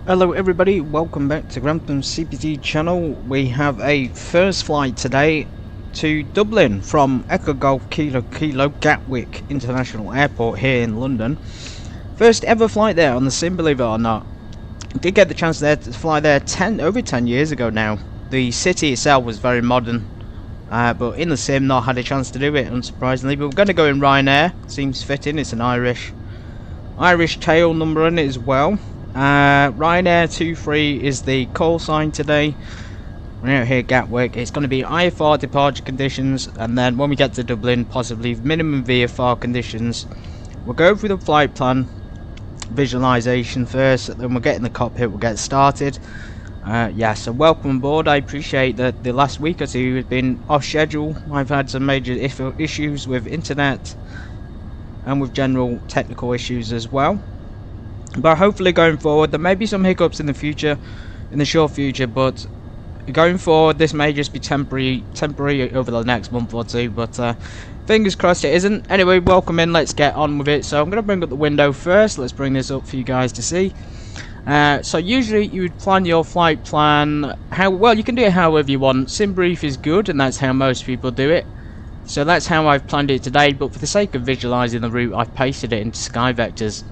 Hello everybody, welcome back to Grantham CPT channel. We have a first flight today to Dublin from Echo Golf Kilo Kilo Gatwick International Airport here in London. First ever flight there on the sim, believe it or not. Did get the chance there to fly there over 10 years ago now. The city itself was very modern, but in the sim not had a chance to do it, unsurprisingly. But we're going to go in Ryanair, seems fitting. It's an Irish tail number on it as well. Ryanair 23 is the call sign today. We're out here at Gatwick. It's going to be IFR departure conditions, and then when we get to Dublin, possibly minimum VFR conditions. We'll go through the flight plan visualization first, then we'll get in the cockpit, we'll get started. Yeah, so welcome aboard. I appreciate that the last week or two has been off schedule. I've had some major issues with internet and with general technical issues as well. But hopefully going forward, there may be some hiccups in the future, in the short future, but going forward this may just be temporary over the next month or two, but fingers crossed it isn't. Anyway, welcome in, let's get on with it. So I'm going to bring up the window first. Let's bring this up for you guys to see. So usually you would plan your flight plan, you can do it however you want. SimBrief is good, and that's how most people do it. So that's how I've planned it today, but for the sake of visualizing the route, I've pasted it into Sky Vectors,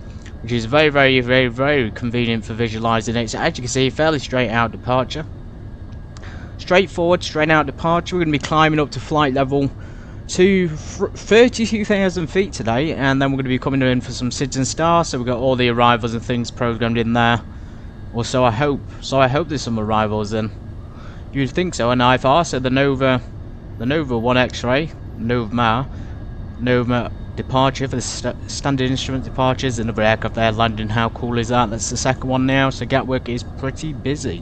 which is very convenient for visualizing it. So as you can see, fairly straight out departure. Straightforward, straight out departure. We're going to be climbing up to flight level to 32,000 feet today, and then we're going to be coming in for some SIDS and stars. So we've got all the arrivals and things programmed in there. Or so I hope. So I hope there's some arrivals in. You'd think so. And IFR, so the Nova 1 X-ray, Nova departure for the standard instrument departures. Another aircraft there landing. How cool is that? That's the second one now, so Gatwick is pretty busy.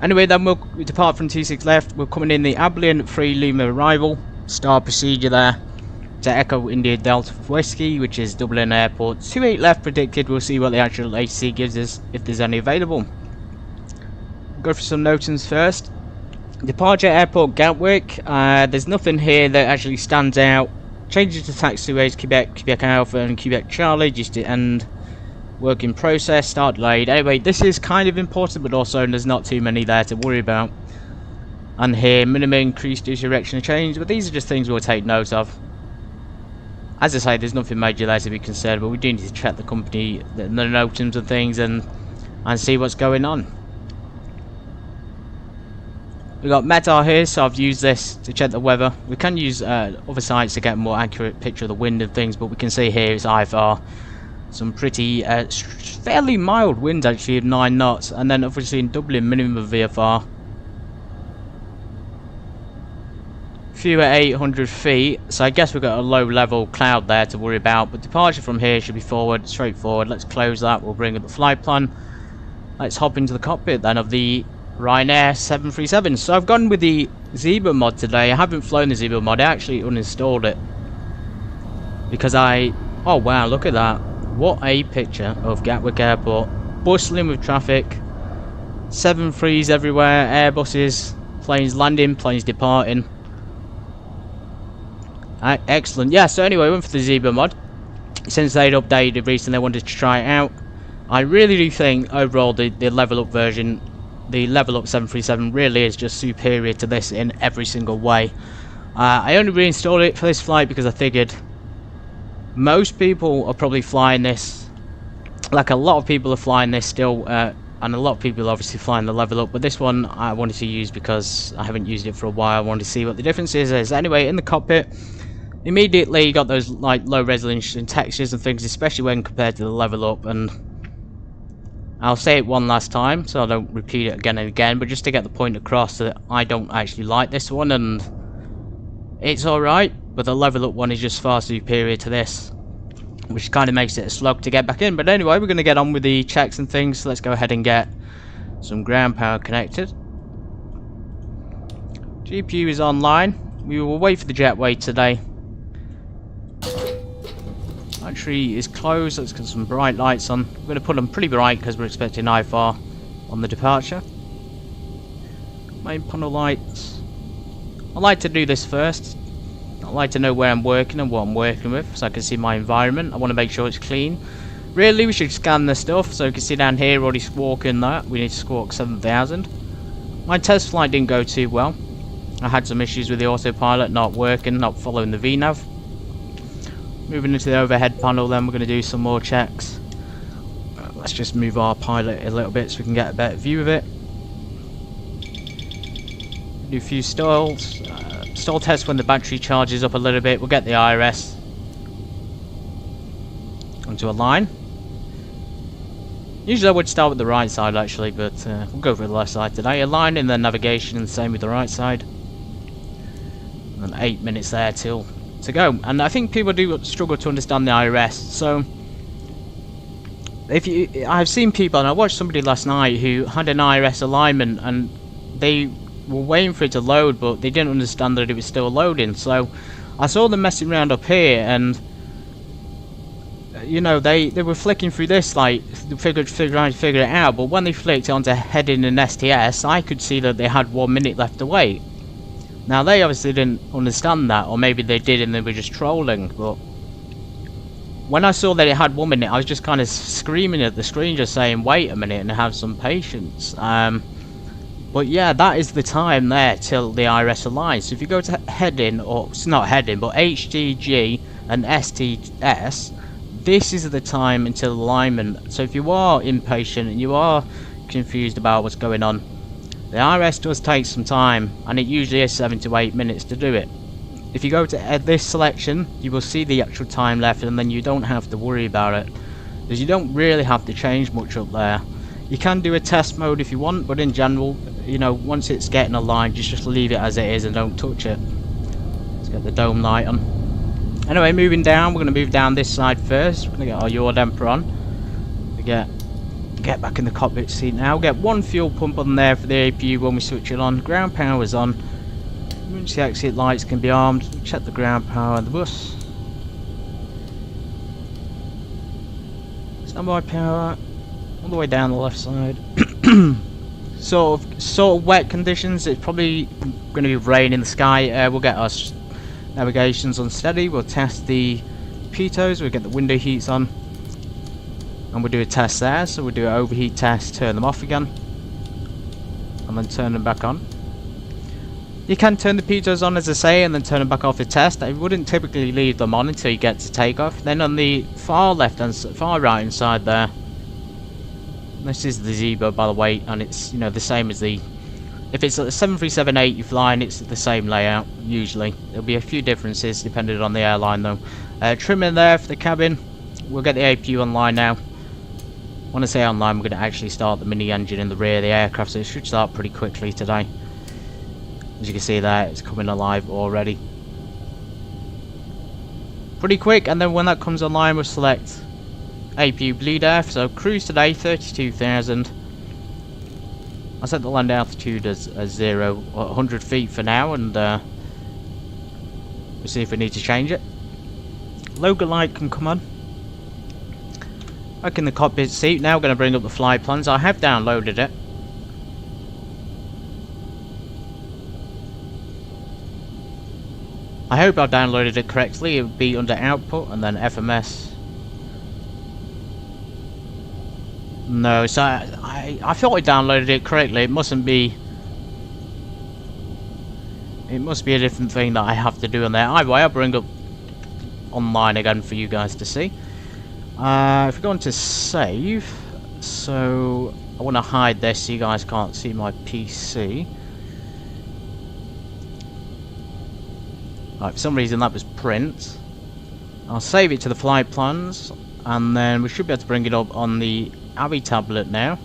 Anyway, then we'll depart from T6 left. We're coming in the Aviation 3 Lima arrival. Star procedure there to Echo India Delta Whiskey, which is Dublin Airport. 28 left predicted. We'll see what the actual AC gives us, if there's any available. Go for some notings first. Departure Airport Gatwick. There's nothing here that actually stands out. Changes to taxiways Quebec Alpha and Quebec Charlie just to end. Work in process, start delayed. Anyway, this is kind of important, but also there's not too many there to worry about. And here, minimum increase due to direction change, but these are just things we'll take note of. As I say, there's nothing major there to be concerned, but we do need to check the company, the notings and things, and see what's going on. We've got METAR here, so I've used this to check the weather. We can use other sites to get a more accurate picture of the wind and things, but we can see here it's IFR. Some pretty, fairly mild winds actually of 9 knots, and then obviously in Dublin, minimum of VFR. Few at 800 feet, so I guess we've got a low level cloud there to worry about, but departure from here should be straightforward. Let's close that, we'll bring up the flight plan. Let's hop into the cockpit then of the Ryanair 737. So I've gone with the Zibo mod today. I haven't flown the Zibo mod, I actually uninstalled it. Because oh wow, look at that. What a picture of Gatwick Airport. Bustling with traffic. 737s everywhere, Airbuses, planes landing, planes departing. Excellent. Yeah, so anyway, I went for the Zibo mod. Since they'd updated recently, I wanted to try it out. I really do think overall the level up version, the level up 737 really is just superior to this in every single way. I only reinstalled it for this flight because I figured most people are probably flying this, like a lot of people are flying this still, and a lot of people are obviously flying the level up, but this one I wanted to use because I haven't used it for a while. I wanted to see what the difference is. Anyway, in the cockpit, immediately you got those like low resolution textures and things, especially when compared to the level up, and I'll say it one last time so I don't repeat it again and again, but just to get the point across that I don't actually like this one, and it's alright, but the level up one is just far superior to this, which kind of makes it a slog to get back in. But anyway, we're going to get on with the checks and things, so let's go ahead and get some ground power connected. GPU is online. We will wait for the jetway today. Battery is closed. Let's get some bright lights on. We're going to put them pretty bright because we're expecting IFR on the departure. Main panel lights. I like to do this first. I like to know where I'm working and what I'm working with, so I can see my environment. I want to make sure it's clean. Really, we should scan the stuff, so you can see down here already squawking that. We need to squawk 7,000. My test flight didn't go too well. I had some issues with the autopilot not working, not following the VNAV. Moving into the overhead panel, then we're going to do some more checks. Let's just move our pilot a little bit so we can get a better view of it. Do a few stalls. Stall test when the battery charges up a little bit. We'll get the IRS onto a line. Usually I would start with the right side actually, but we'll go for the left side today. A line and then navigation, and the same with the right side. And 8 minutes there to go. And I think people do struggle to understand the IRS. So I've seen people, and I watched somebody last night who had an IRS alignment, and they were waiting for it to load, but they didn't understand that it was still loading. So I saw them messing around up here, and you know, they were flicking through this like figure it out, but when they flicked onto heading and STS, I could see that they had 1 minute left to wait. Now they obviously didn't understand that, or maybe they did and they were just trolling, but when I saw that it had 1 minute, I was just kind of screaming at the screen, just saying wait a minute and have some patience. But yeah, that is the time there till the IRS aligns. So if you go to heading, or it's not heading, but HDG and STS, this is the time until alignment. So if you are impatient and you are confused about what's going on, the IRS does take some time, and it usually is 7 to 8 minutes to do it. If you go to this selection, you will see the actual time left, and then you don't have to worry about it, because you don't really have to change much up there. You can do a test mode if you want, but in general, you know, once it's getting aligned, just leave it as it is and don't touch it. Let's get the dome light on. Anyway, moving down, we're going to move down this side first. We're going to get our yaw damper on. We get back in the cockpit seat now. Get one fuel pump on there for the APU when we switch it on. Ground power's on. Emergency exit lights can be armed. Check the ground power on the bus. Standby power all the way down the left side. sort of wet conditions. It's probably going to be rain in the sky. We'll get our navigations on steady. We'll test the pitos. We'll get the window heats on, and we'll do a test there. So we'll do an overheat test, turn them off again, and then turn them back on. You can turn the pitos on, as I say, and then turn them back off the test. I wouldn't typically leave them on until you get to takeoff. Then on the far right hand side there, this is the Zibo, by the way, and it's, you know, the same as the, if it's a 737-8 you're flying, it's the same layout usually. There'll be a few differences depending on the airline though. Trimming there for the cabin. We'll get the APU online now. When I say online, we're going to actually start the mini engine in the rear of the aircraft, so it should start pretty quickly today. As you can see there, it's coming alive already. Pretty quick, and then when that comes online, we'll select APU bleed air. So cruise today, 32,000. I set the land altitude as 100 feet for now, and we'll see if we need to change it. Logo light can come on. Back in the cockpit seat now, going to bring up the flight plans. I have downloaded it. I hope I've downloaded it correctly. It would be under output and then FMS. No, so I thought I downloaded it correctly. It mustn't be. It must be a different thing that I have to do on there. Either way, I'll bring up online again for you guys to see. If we go on to save, so I want to hide this so you guys can't see my PC. Right, for some reason that was print. I'll save it to the flight plans, and then we should be able to bring it up on the Avi tablet now.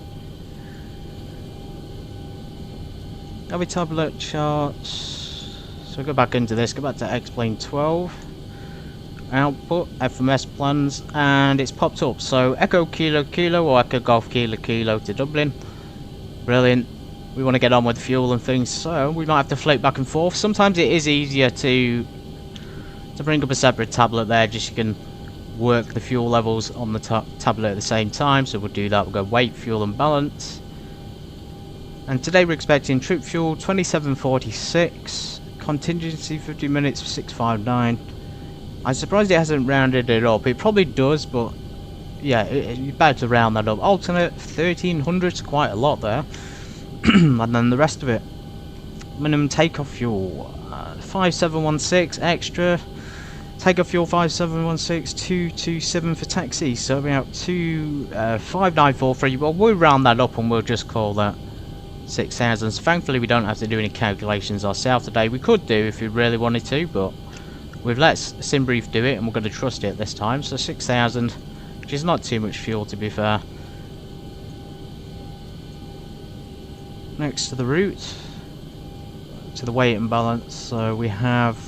Avi tablet charts. So go back into this, go back to X-Plane 12. Output, FMS plans, and it's popped up. So Echo Kilo Kilo or Echo Golf Kilo Kilo to Dublin. Brilliant. We want to get on with fuel and things, so we might have to float back and forth. Sometimes it is easier to bring up a separate tablet there, just so you can work the fuel levels on the tablet at the same time. So we'll do that. We'll go weight, fuel and balance. And today we're expecting trip fuel 2746, contingency 50 minutes 659. I'm surprised it hasn't rounded it up. It probably does, but yeah, you're about to round that up. Alternate 1300 is quite a lot there. And then the rest of it. Minimum takeoff fuel 5716 extra. Takeoff fuel 5716 227 for taxi. So about 5943. Well, we'll round that up and we'll just call that 6,000. So thankfully we don't have to do any calculations ourselves today. We could do if we really wanted to, but we've let SimBrief do it and we're going to trust it this time. So 6,000, which is not too much fuel to be fair. Next to the route, to the weight and balance. So we have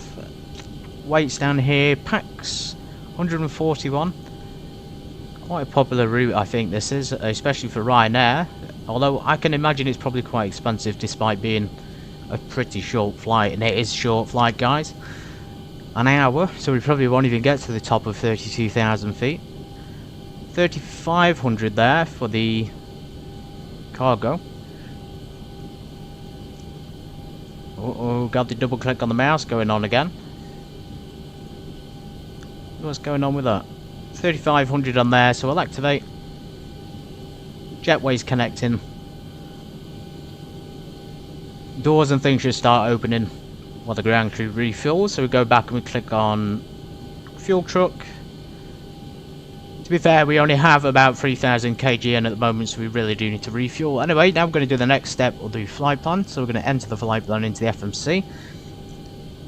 weights down here. Packs 141. Quite a popular route, I think this is, especially for Ryanair. Although I can imagine it's probably quite expensive despite being a pretty short flight, and it is short flight, guys. An hour, so we probably won't even get to the top of 32,000 feet. 3,500 there for the cargo. Uh-oh, got the double click on the mouse going on again. What's going on with that? 3,500 on there, so we'll activate. Jetway's connecting. Doors and things should start opening while the ground crew refuels. So we go back and we click on fuel truck. To be fair, we only have about 3,000 kg in at the moment, so we really do need to refuel. Anyway, now we're going to do the next step. We'll do flight plan. So we're going to enter the flight plan into the FMC.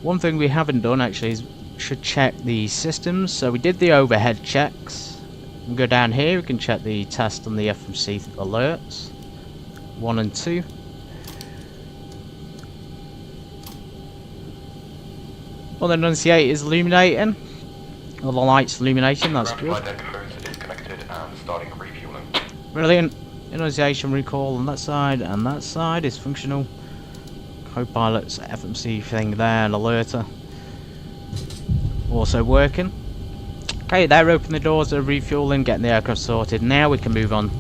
One thing we haven't done actually is should check the systems. So we did the overhead checks. We go down here. We can check the test on the FMC alerts. 1 and 2. Well, the enunciator is illuminating. All the lights illuminating. That's good. Brilliant. Enunciation recall on that side and that side is functional. Co-pilot's FMC thing there and alerter also working. Okay, they're opening the doors, they're refueling, getting the aircraft sorted. Now we can move on.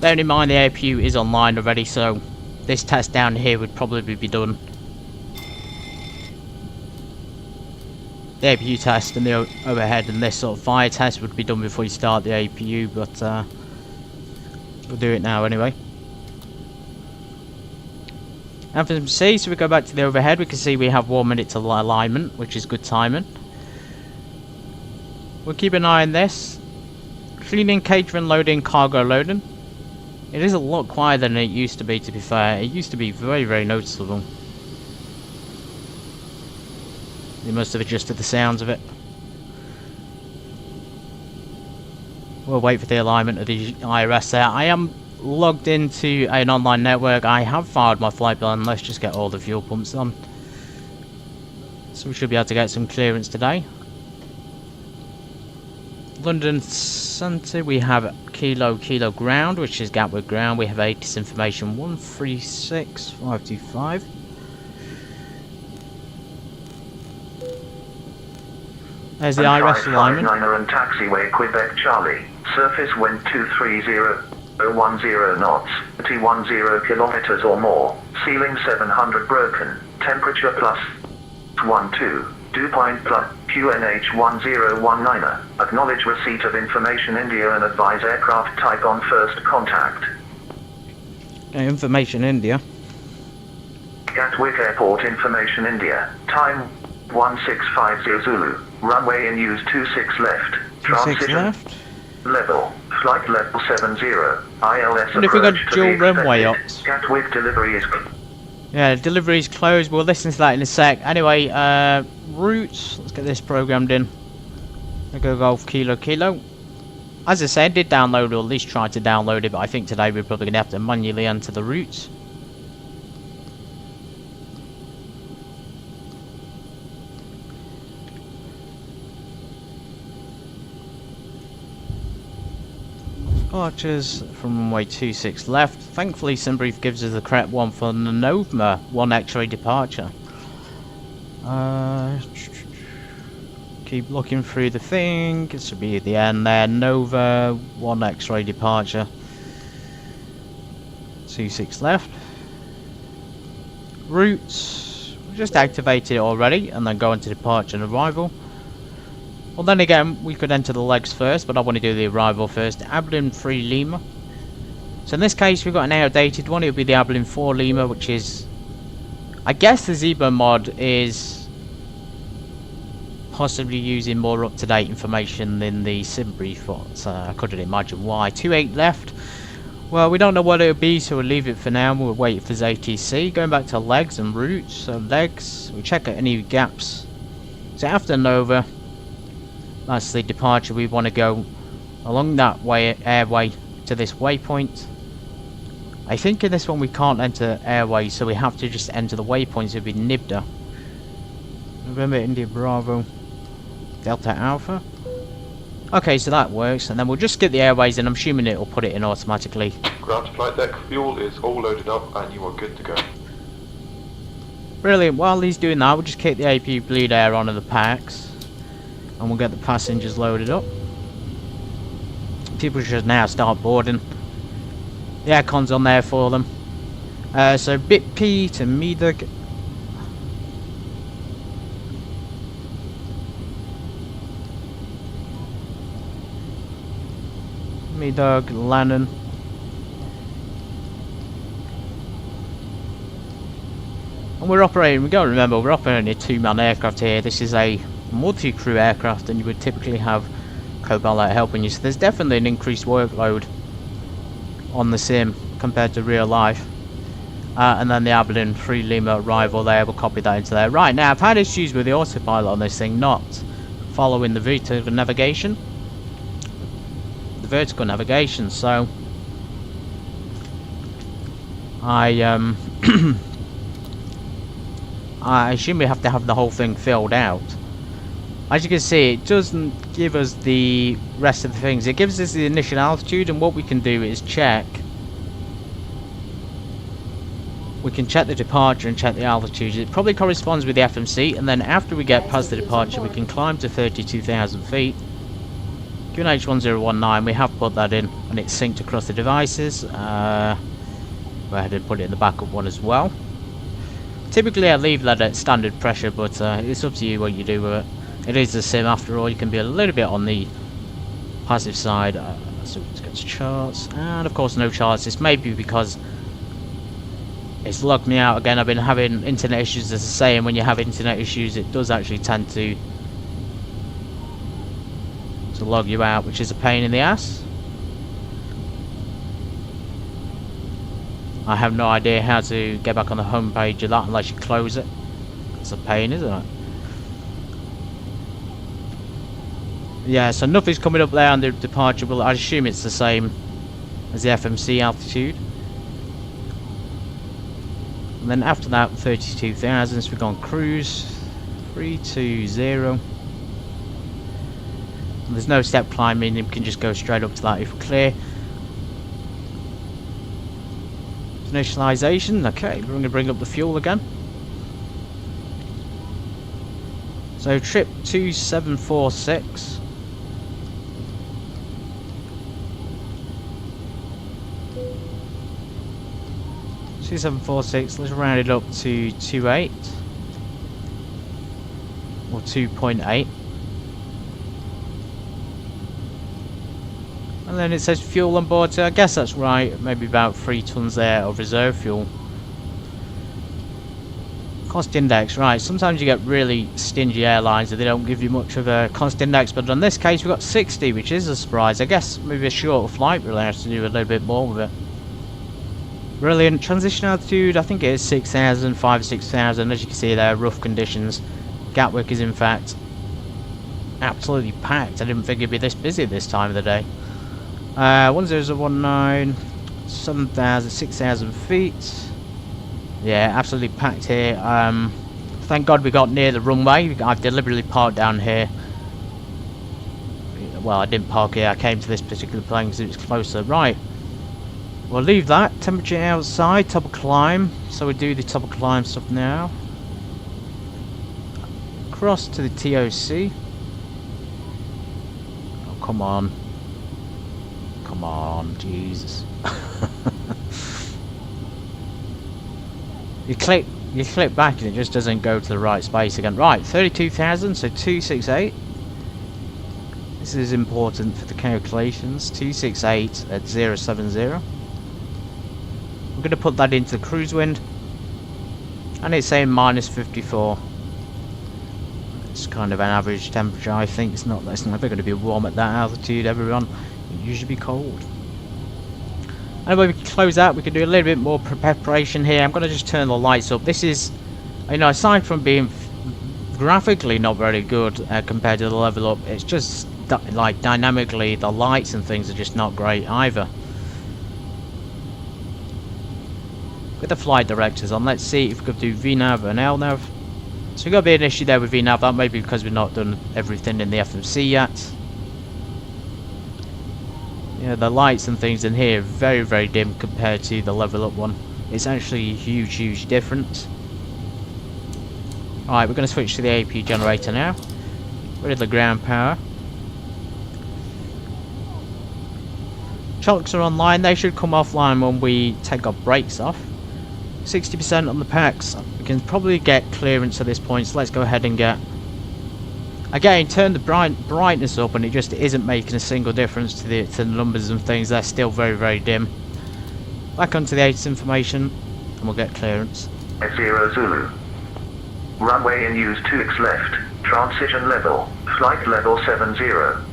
Bearing in mind the APU is online already, so this test down here would probably be done. The APU test and the overhead and this sort of fire test would be done before you start the APU, but we'll do it now anyway. FMC, so we go back to the overhead, we can see we have 1 minute to alignment, which is good timing. We'll keep an eye on this. Cleaning, catering, loading, cargo loading. It is a lot quieter than it used to be fair. It used to be very, very noticeable. They must have adjusted the sounds of it. We'll wait for the alignment of the IRS there. I am logged into an online network. I have fired my flight plan. Let's just get all the fuel pumps on. So we should be able to get some clearance today. London Centre, we have Kilo ground, which is Gatwick ground. We have ATIS information 136525. There's the IRS alignment. And taxiway Quebec Charlie. Surface wind 230.10 knots. T10 kilometers or more. Ceiling 700 broken. Temperature plus 12. Dew point plus QNH 1019. Acknowledge receipt of information India and advise aircraft type on first contact. Okay, information India. Gatwick Airport information India. Time 1650 Zulu. Runway in use 26 left. 26 left. Level. Flight level 70. ILS What if we got dual runway up? Gatwick delivery is... Yeah, delivery is closed. We'll listen to that in a sec. Anyway, routes. Let's get this programmed in. Echo Golf Kilo. As I said, did download, or at least try to download it, but I think today we're probably going to have to manually enter the routes. Archers from runway 26 left. Thankfully, SimBrief gives us the correct one for the Nova 1 X-ray departure. Keep looking through the thing. It should be at the end there. Nova 1 X-ray departure. 26 left. Routes. We just activated it already, and then go into departure and arrival. Well, then again, we could enter the legs first, but I want to do the arrival first. Abilene 3 Lima. So in this case, we've got an outdated one. It'll be the Abilene 4 Lima, which is... I guess the Zibo mod is possibly using more up-to-date information than the sim brief, but I couldn't imagine why. 2.8 left. Well, we don't know what it'll be, so we'll leave it for now. We'll wait for the ATC. Going back to legs and routes. So legs, we'll check out any gaps. So after Nova, that's the departure. We want to go along that way, airway, to this waypoint. I think in this one we can't enter airway, so we have to just enter the waypoints. It'll be Nibda. November India Bravo Delta Alpha. Okay, so that works, and then we'll just skip the airways, and I'm assuming it'll put it in automatically. Ground flight deck fuel is all loaded up, and you are good to go. Brilliant. While he's doing that, we'll just kick the AP bleed air onto the packs, and we'll get the passengers loaded up. People should now start boarding. The aircon's on there for them. So bit P to Medag. Medag, Lannon. And we're operating, we gotta remember, we're operating a two-man aircraft here. This is a multi-crew aircraft, and you would typically have co-pilot helping you. So there's definitely an increased workload on the sim compared to real life. And then the Abilene 3 Lima arrival there, we'll copy that into there. Right, now I've had issues with the autopilot on this thing not following the vertical navigation. So I I assume we have to have the whole thing filled out. As you can see, it doesn't give us the rest of the things. It gives us the initial altitude, and what we can do is check. We can check the departure and check the altitude. It probably corresponds with the FMC, and then after we get past the departure, we can climb to 32,000 feet. QNH 1019, we have put that in, and it's synced across the devices. Go ahead and put it in the backup one as well. Typically I leave that at standard pressure, but it's up to you what you do with it. It is a sim after all. You can be a little bit on the passive side. So let's get to charts, and of course no charts. This may be because it's logged me out again. I've been having internet issues, as I say, and when you have internet issues it does actually tend to log you out, which is a pain in the ass. I have no idea how to get back on the home page of that unless you close it. It's a pain, isn't it? Yeah, so nothing's coming up there on the departure, but I assume it's the same as the FMC altitude. And then after that, 32,000, so we've gone cruise 320. There's no step climbing, you can just go straight up to that if we're clear. Initialization, okay, we're going to bring up the fuel again. So trip 2746. Let's round it up to 2.8 or 2.8. And then it says fuel on board, so I guess that's right, maybe about 3 tons there of reserve fuel. Cost index, right, sometimes you get really stingy airlines that they don't give you much of a cost index, but in this case we've got 60, which is a surprise. I guess maybe a shorter flight really has to do a little bit more with it. Brilliant. Transition altitude, I think it is 6,000, 5,000, 6,000, as you can see there, rough conditions. Gatwick is in fact absolutely packed. I didn't think it'd be this busy this time of the day. 10019, 7,000, 6,000 feet. Yeah, absolutely packed here. Thank God we got near the runway. I've deliberately parked down here. Well, I didn't park here. I came to this particular plane because it was closer. Right. We'll leave that. Temperature outside. Top of climb. So we do the top of climb stuff now. Cross to the TOC. Oh, come on. Come on, Jesus. You click back and it just doesn't go to the right space again. Right, 32,000, so 268. This is important for the calculations. 268 at 070. We're going to put that into the cruise wind, and it's saying -54. It's kind of an average temperature. I think it's never going to be warm at that altitude, everyone. It usually be cold. Anyway, we can close out. We can do a little bit more preparation here. I'm going to just turn the lights up. This is, you know, aside from being graphically not very good compared to the level up, it's just like dynamically the lights and things are just not great either. With the flight directors on, let's see if we could do VNAV and LNAV. So we've got to be an issue there with VNAV. That may be because we've not done everything in the FMC yet. Yeah, the lights and things in here are very, very dim compared to the level up one. It's actually a huge, huge difference. Alright, we're going to switch to the AP generator now. Rid of the ground power. Chocks are online. They should come offline when we take our brakes off. 60% on the packs. We can probably get clearance at this point, so let's go ahead and get... Again, turn the brightness up, and it just isn't making a single difference to the numbers and things. They're still very, very dim. Back onto the ATIS information, and we'll get clearance. 0 Zulu. Runway in use 2x left. Transition level. Flight level 70.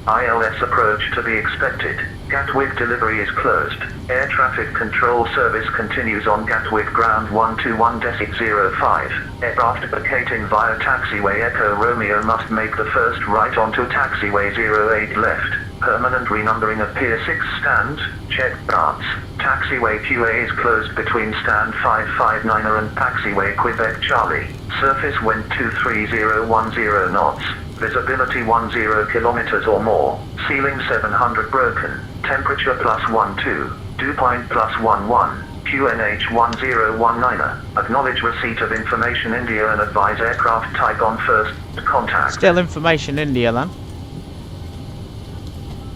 ILS approach to be expected. Gatwick delivery is closed. Air traffic control service continues on Gatwick ground 121.05. Aircraft vacating via taxiway Echo Romeo must make the first right onto taxiway 08 left. Permanent renumbering of Pier 6 stand. Check guards. Taxiway QA is closed between stand 559 and taxiway Quebec Charlie. Surface wind 23010 knots. Visibility 10 kilometers or more. Ceiling 700 broken. Temperature +12. Dew point +11. QNH 1019. Acknowledge receipt of information India and advise aircraft type on first contact. Still information India then.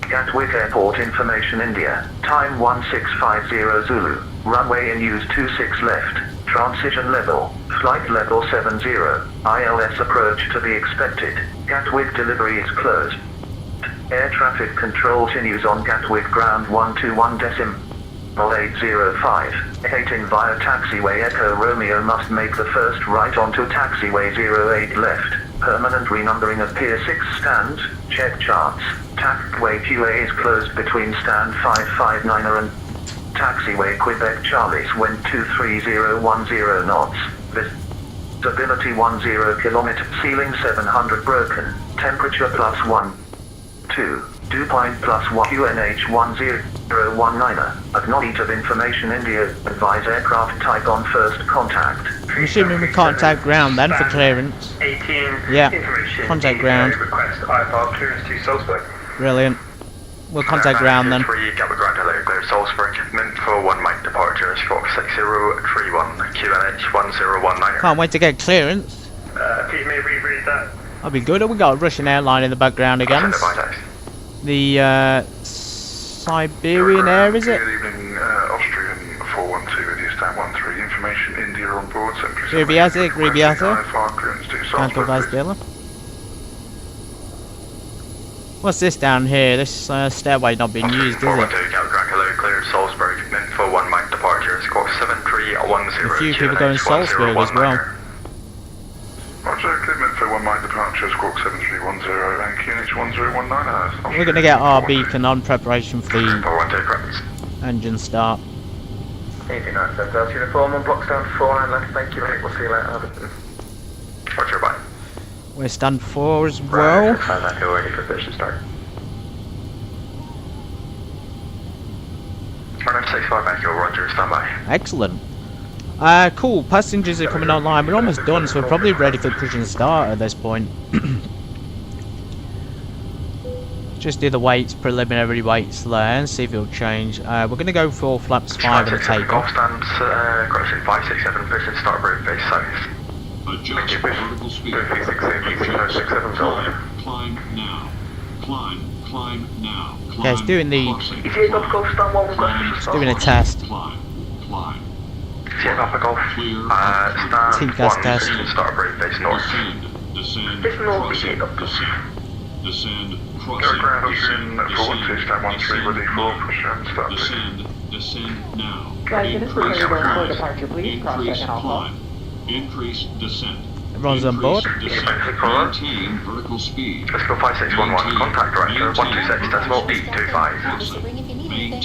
Gatwick Airport information India. Time 1650 Zulu. Runway in use 26 left. Transition level. Flight level 70. ILS approach to be expected. Gatwick delivery is closed. Air traffic control continues on Gatwick ground 121.805. Vacating via taxiway Echo Romeo must make the first right onto taxiway 08 left. Permanent renumbering of Pier 6 stand. Check charts. Taxiway QA is closed between stand 559 and taxiway Quebec Charlie's wind 23010 knots. Visibility 10 kilometers. Ceiling 700 broken. Temperature +12. Dew point +1. QNH 1019. Acknowledge of information India. Advise aircraft type on first contact. I'm assuming we contact ground then for clearance. 18. Yeah, contact ground. Request IFR clearance to Salzburg. Brilliant. We'll contact ground then. 3 Gatwick ground hello, clear Salzburg. Meant for 1 Mike departure, stroke 6031, QNH 1019. Can't wait to get clearance. Please may reread that. That'll be good. We got a Russian airline in the background again. The Siberian Air, is it? Good evening, Austrian 412 with you, stand 13. Information, India on board, simply Rybiatek. clearance to Canto Salzburg. Vazdila. What's this down here? This stairway not being used, is it? 412 Gatwick ground hello, clear Salzburg. Meant for 1 Mike departure, squawk 7310. A few people going to Salzburg as well. Roger, clear meant for 1 Mike departure, squawk 7310 and QNH 1019. We're going to get our beacon on preparation for the 412 correct. engine start. 89 Delta uniform on block stand 49 left. Thank you, mate. We'll see you later. Roger, bye. We're stand 4 as well. We're ready for fish to start. 965 Echo, Roger, stand by. Excellent. Cool, passengers are coming online. We're almost done, so we're probably ready for push and start at this point. Just do the weights, preliminary weights there, and see if it'll change. We're going to go for flaps 5 and a takeoff. Golf stands, correction 567, vision start brief base south. Adjust vertical speed. Climb now. Climb now. Yeah, it's doing the... Crossing. It's doing a test. Climb. Sierra Papa Golf, Clear. stand T-gas 1, test. vision start brief base north. Descend. This north is Crossing. Jacob. Descend. Descend. Go Crossing. ground Descend. option 412, stand 13, ready for push and start. Descend. Descend now. Guys, it is Increase prepared for rise. departure, please. Cross Increase check and alpha. climb. Increase descent. Everyone's on board. Increase descent. Maintain vertical speed. Let's go 5611, contact director 126.825. Maintain.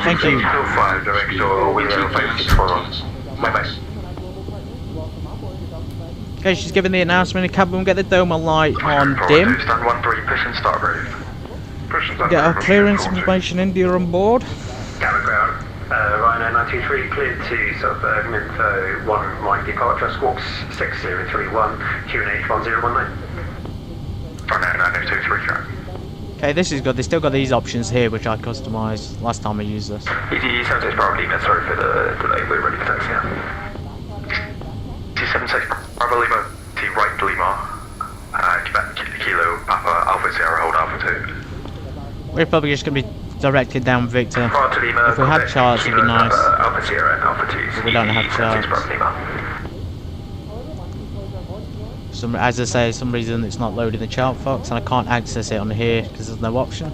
Thank you. 5, director, we will 564. Bye bye. Okay, she's giving the announcement in cabin. We'll get the dome light on dim. Stand 13, push and start roof. Push and start. Get our clearance information India on board. Gatwick ground. Ryanair 923 cleared to Southberg, info 1 Mike departure, squawks 6031, QNH 1019. Ryanair 923 track. Okay, this is good. They still got these options here, which I customised last time I used this. ET76 Bravo Lima, sorry for the delay, we're ready for taxi now. ET76 Bravo Lima, T right Lima, Quebec Kilo, Papa, Alpha Sierra, hold Alpha 2. We're probably just going to be directed down Victor. If we had charts, it'd be nice. Alpha Sierra, Alpha 2, But we don't have charts. Bravo Lima. As I say, for some reason it's not loading the chart box, and I can't access it on here because there's no option.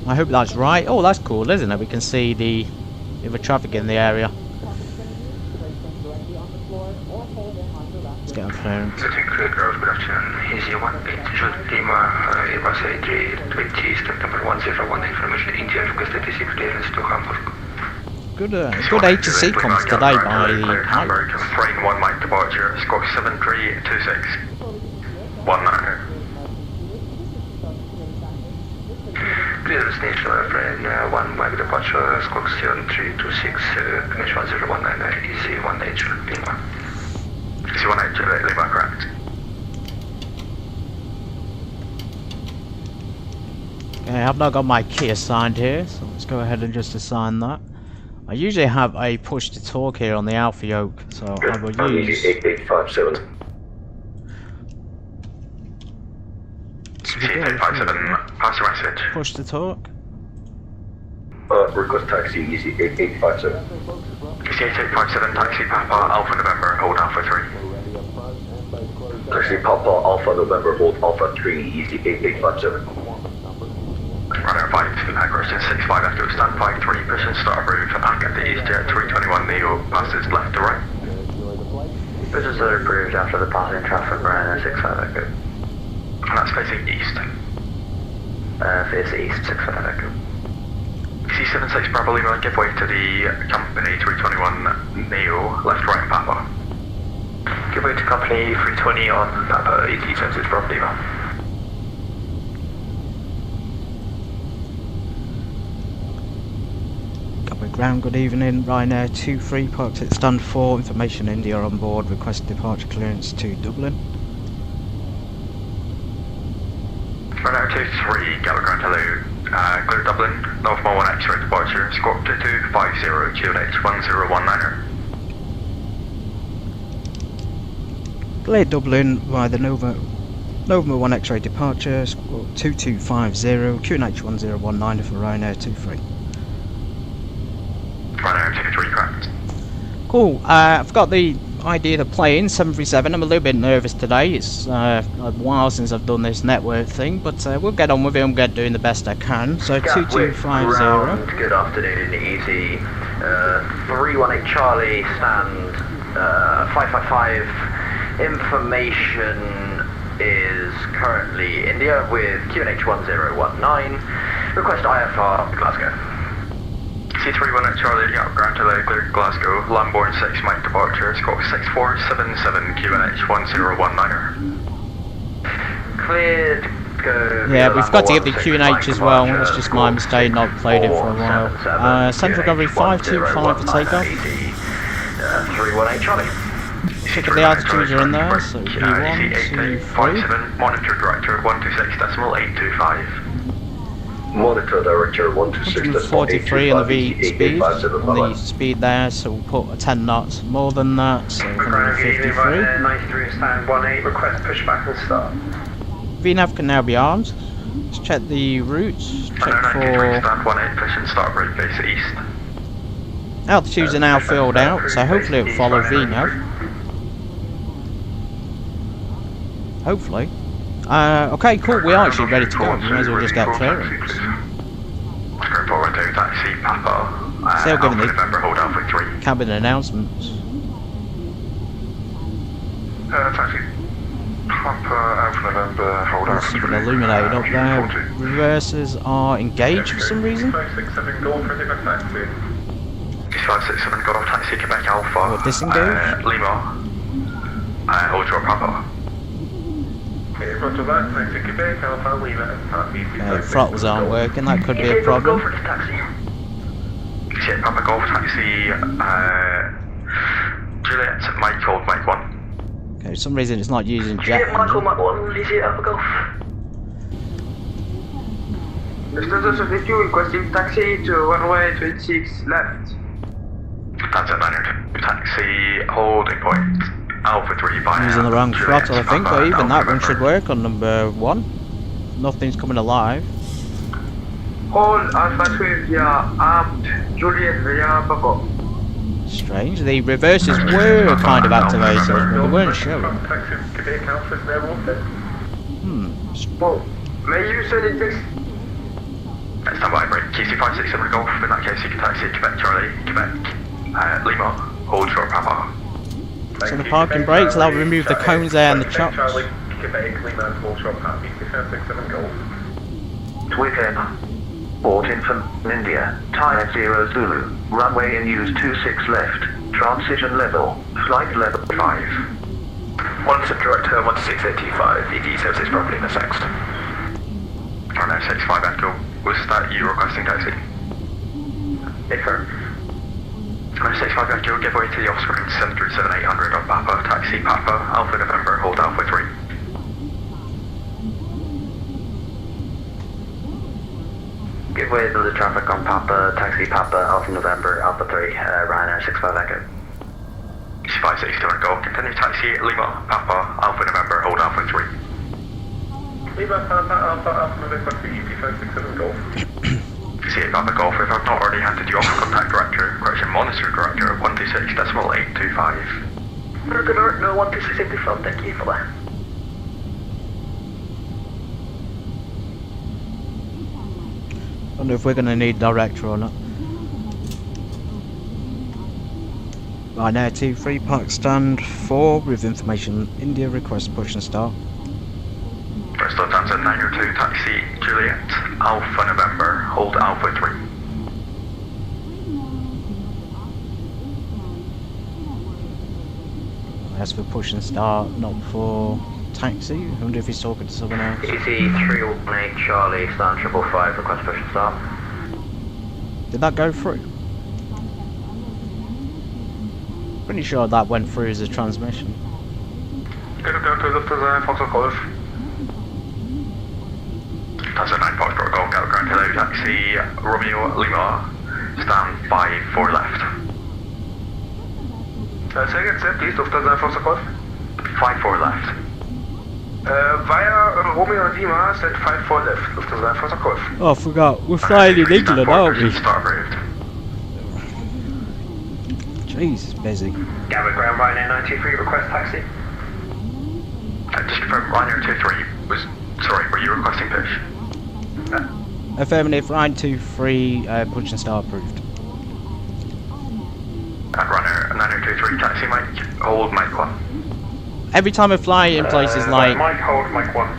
I hope that's right. Oh, that's cool, isn't it? We can see the traffic in the area. Let's get our clearance. Easy 18 Lima, Airbus A320, September 101, information India, requested DC clearance to Hamburg. Good A to C comms today by the pilot. Frame 1 Mike departure, squawk 7326. 19. Clear station, frame 1 Mike departure, squawk 7326, H 1019, EC 1H Lima. EC 1H Lima, correct. Okay, I've not got my key assigned here, so let's go ahead and just assign that. I usually have a push to talk here on the Alpha Yoke, so I will use 8857. so we go 8857, pass your message. push to talk. Request taxi, easy 8857. Easy 8857, taxi Papa, Alpha November, hold Alpha 3. Taxi Papa, Alpha November, hold Alpha 3, easy 8857. Runner 5, question 65 after stand 53, push and start roof, back at the EasyJet 321 Neo, passes left to right. Pushes are approved after the passing traffic, Ryanair 65 Echo. And that's facing east. Face east, 65 Echo. C76 Bravo Lima, give way to the company 321 Neo, left right Papa. Give way to company 320 on Papa, ET76 Bravo Lima. Ground, good evening. Ryanair 23 parked at stand 4. Information India on board. Request departure clearance to Dublin. Ryanair 23, Gatwick Grand hello. Clear Dublin, North Mall 1 X-ray departure, squawk 2250, QNH 1019er. Clear Dublin via the Nova 1 X-ray departure. Squawk 2250, QNH 1019 for Ryanair 23. Ryanair 23, correct. Cool. I've got the idea of the plane 737. I'm a little bit nervous today. It's a while since I've done this network thing, but we'll get on with it. I'm doing the best I can. So 2250. Good afternoon, easy. 318 Charlie, stand 555. Information is currently India with QNH 1019. Request IFR Glasgow. C318 Charlie, ground hello, clear Glasgow, Lambourne 6 Mike departure, squawk 6477, QNH 1019er. Cleared, go. Yeah, we've got to get the QNH as well. It's just my mistake not played it for a while. Central Governor 525 for takeoff. 318 Charlie. Check the altitudes are in there, so E1, 2, 57, monitor director 126.825. Monitor director 143 on the V speed, on the speed there, so we'll put a 10 knots more than that, so 153. 93 stand 18, request pushback and start. VNAV can now be armed. Let's check the routes, check for... Stand 18, push and start route face east. Altitudes are now filled out, so hopefully it'll follow VNAV. Hopefully. Okay, cool. We are actually ready to go. We may as well just get clearance. Square 412, taxi Papa. Still giving the November, hold Alpha 3. cabin announcements. Taxi. Papa, Alpha November, hold There's Alpha something 3. illuminated up there. Reverses are engaged for some reason. 567 Golf for different taxi. 567 Golf, taxi Quebec Alpha. Or disengage. Lima. Hold short Papa. Okay, roger that, taxi Quebec Alpha, Lima. Throttles aren't working, that could be a problem. Yeah, Papa Golf, taxi Juliet, Mike, hold Mike 1. Okay, for some reason it's not using jet engine. Michael, Mike 1, Lizzie, Alpha Golf. Mr. 72 requesting taxi to runway 26 left. That's at 902, taxi holding point, Alpha 3 by Using the wrong Juliet, throttle, I think, Papa, but even that Alpha one should November. work on number 1. Nothing's coming alive. Hold Alpha 3 via Apt, Juliet via Alpha Golf. Strange, the reverses were kind of activated, but they weren't showing. Taxi Quebec Alpha is now open. Oh, may you send it text? Stand by, break. QC 567 Golf, in that case you can taxi Quebec Charlie, Quebec, Lima, hold short Papa. So the parking brakes, that'll remove the cones there and the chocks. Charlie, Quebec, Lima, hold short Papa, QC 567 Golf. Twitter. Port in from India. Tyre 0 Zulu. Runway in use 26 left. Transition level. Flight level 5. 1 subdirector, 16885, ED services properly in the sext. Runway 65 Echo, was that you requesting taxi? Affirm. Runway 65 Echo, give way to the off-screen 737-800 on Papa, taxi Papa, Alpha November, hold Alpha 3. Give way to the traffic on Papa, taxi Papa, Alpha November, Alpha 3, Ryanair 65 Echo. 562 Golf, continue taxi Lima, Papa, Alpha November, hold Alpha 3. Lima, Papa, Alpha November, ET 567 Golf. See Papa Golf, if I've not already handed you off contact director, correction monitor director, 126.825. Good alert, no 12685, thank you for that. Wonder if we're going to need director or not. Ryanair 23, park stand 4 with information India, request push and start. First start answer 902, taxi Juliet, Alpha November, hold Alpha 3. That's for push and start, not for taxi. I wonder if he's talking to someone else. EC 318 Charlie, stand 555, request push and start. Did that go through? Pretty sure that went through as a transmission. Good to go to the Foxtrot Golf. That's a 9 Foxtrot Golf, Gatwick Grand Hello, taxi Romeo Lima, stand by 4 left. Say again, sir, please, Lufthansa Foxtrot Golf. 54 left. Via Romeo Lima, set 54 left, Lufthansa Foxtrot Golf. Oh, I forgot. We're flying in England, aren't we? Start approved. Jeez, it's busy. Gatwick Ground Ryanair 923, request taxi. Just confirm, Ryanair 23 was, sorry, were you requesting push? Affirmative, Ryanair 23, push and start approved. Ryanair 923, taxi Mike, hold Mike 1. Every time I fly in places like, Mike, hold Mike 1,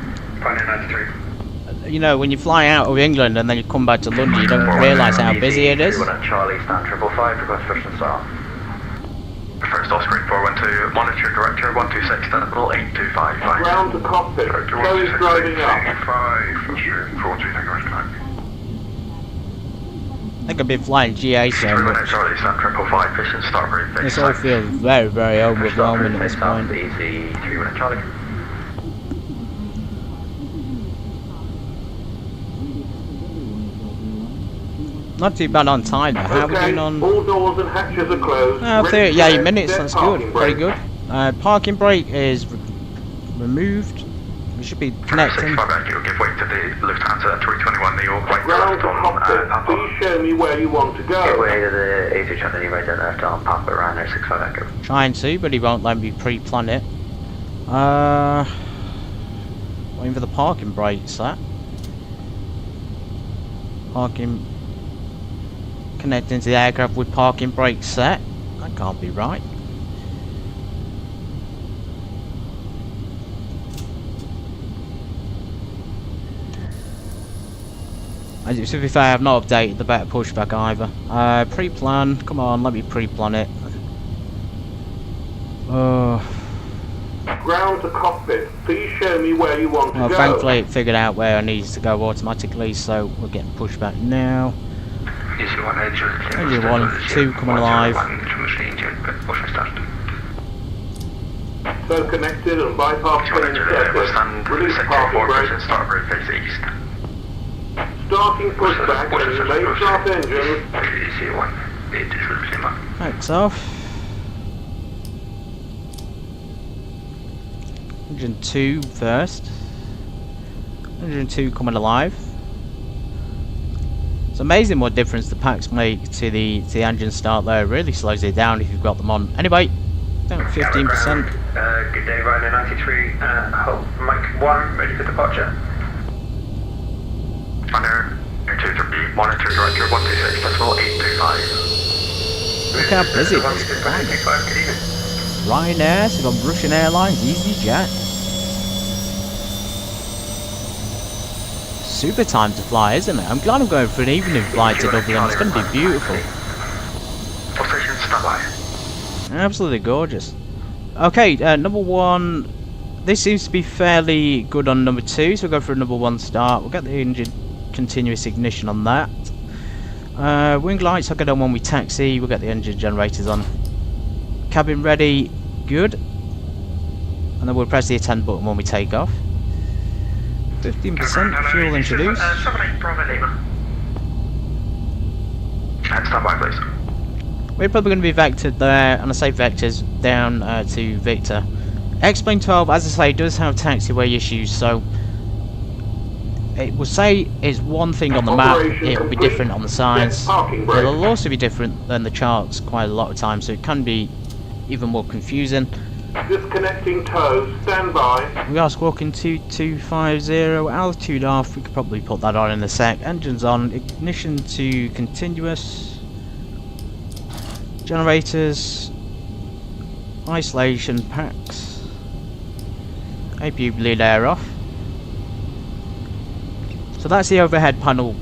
Ryanair 93. you know, when you fly out of England and then you come back to London, you don't realise how busy it is. Charlie, stand 555, request push and start. First off screen 412, monitor director 126.825. Round the cockpit. Chloe's driving up. 5, first stream 40, thank you very much. I think I've been flying GA so much. Charlie, stand 555, fish and start route. This all feels very, very overwhelming at this point. Easy 3 Charlie. Not too bad on time though. How are we doing on? All doors and hatches are closed. 38 minutes, that's good. Pretty good. Parking brake is removed. We should be connecting. 65 you'll give way to the Lufthansa 321 Neo, right Round left the on cockpit. Papa. Please show me where you want to Give go. way to the AC channel, right there left on Papa, Ryanair 65 Echo. Trying to, but he won't let me pre-plan it. Waiting for the parking brakes, that. Parking... Connecting to the aircraft with parking brakes set. That can't be right. To be fair, I have not updated the better pushback either. Pre-plan, come on, let me pre-plan it. Ground to cockpit, please show me where you want to go. Thankfully it figured out where I needed to go automatically, so we're getting pushback now. Engine 1, 2 coming alive. So connected and bypass spinning circuit. Release parking brake. Starboard face east. Starting pushback and you may start engine. Backs off. Engine 2 first. Engine 2 coming alive. It's amazing what difference the packs make to the engine start there. It really slows it down if you've got them on. Anyway, down 15%. Good day, Ryanair 93. Hope Mike 1 ready for departure. Ryanair 230, monitor director 126, decimal 825. Look how busy it is. Ryanair, so you've got Russian Airlines, EasyJet. Super time to fly, isn't it? I'm glad I'm going for an evening flight to Dublin. It's going to be beautiful. Station standby. Absolutely gorgeous. Okay, number 1. This seems to be fairly good on number 2, so we'll go for a number 1 start. We'll get the engine continuous ignition on that. Wing lights I'll get on when we taxi. We'll get the engine generators on. Cabin ready, good. And then we'll press the attend button when we take off. 15% fuel introduced. 78 Bravo Lima. And standby, please. We're probably going to be vectored there, and I say vectors down to Victor. X-Plane 12, as I say, does have taxiway issues, so it will say it's one thing on the map, it will be different on the signs. It'll also be different than the charts quite a lot of times, so it can be even more confusing. Disconnecting tow, stand by. We are squawking 2250, altitude off, we could probably put that on in a sec. Engines on, ignition to continuous. Generators, isolation packs, APU bleed air off. So that's the overhead panel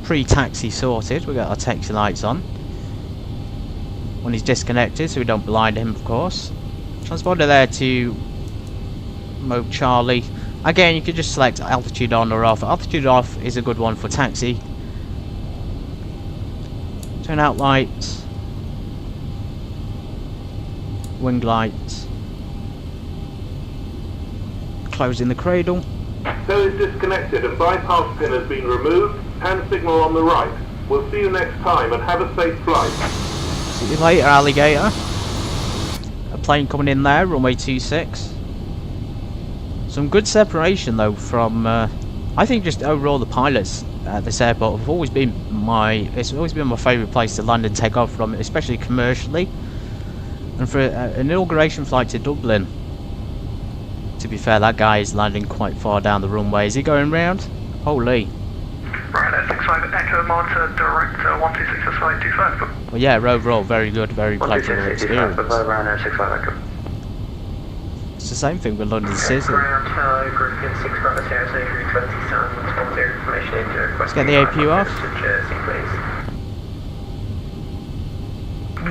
pre-taxi sorted. We got our taxi lights on when he's disconnected, so we don't blind him, of course. Transponder there to mode Charlie. Again, you could just select altitude on or off. Altitude off is a good one for taxi. Turn out lights. Wing lights. Closing the cradle. Tow is disconnected and bypass pin has been removed. Hand signal on the right. We'll see you next time and have a safe flight. See you later, alligator. A plane coming in there, runway 26. Some good separation though from, I think just overall the pilots at this airport have always been it's always been my favourite place to land and take off from, especially commercially. And for an inauguration flight to Dublin, to be fair, that guy is landing quite far down the runway. Is he going round? Holy. Ryanair 65 Echo monitor director 126 flight 25. Well, yeah, overall very good, very pleasurable experience. Ryanair 65 Echo. It's the same thing with London City. Let's get the APU off.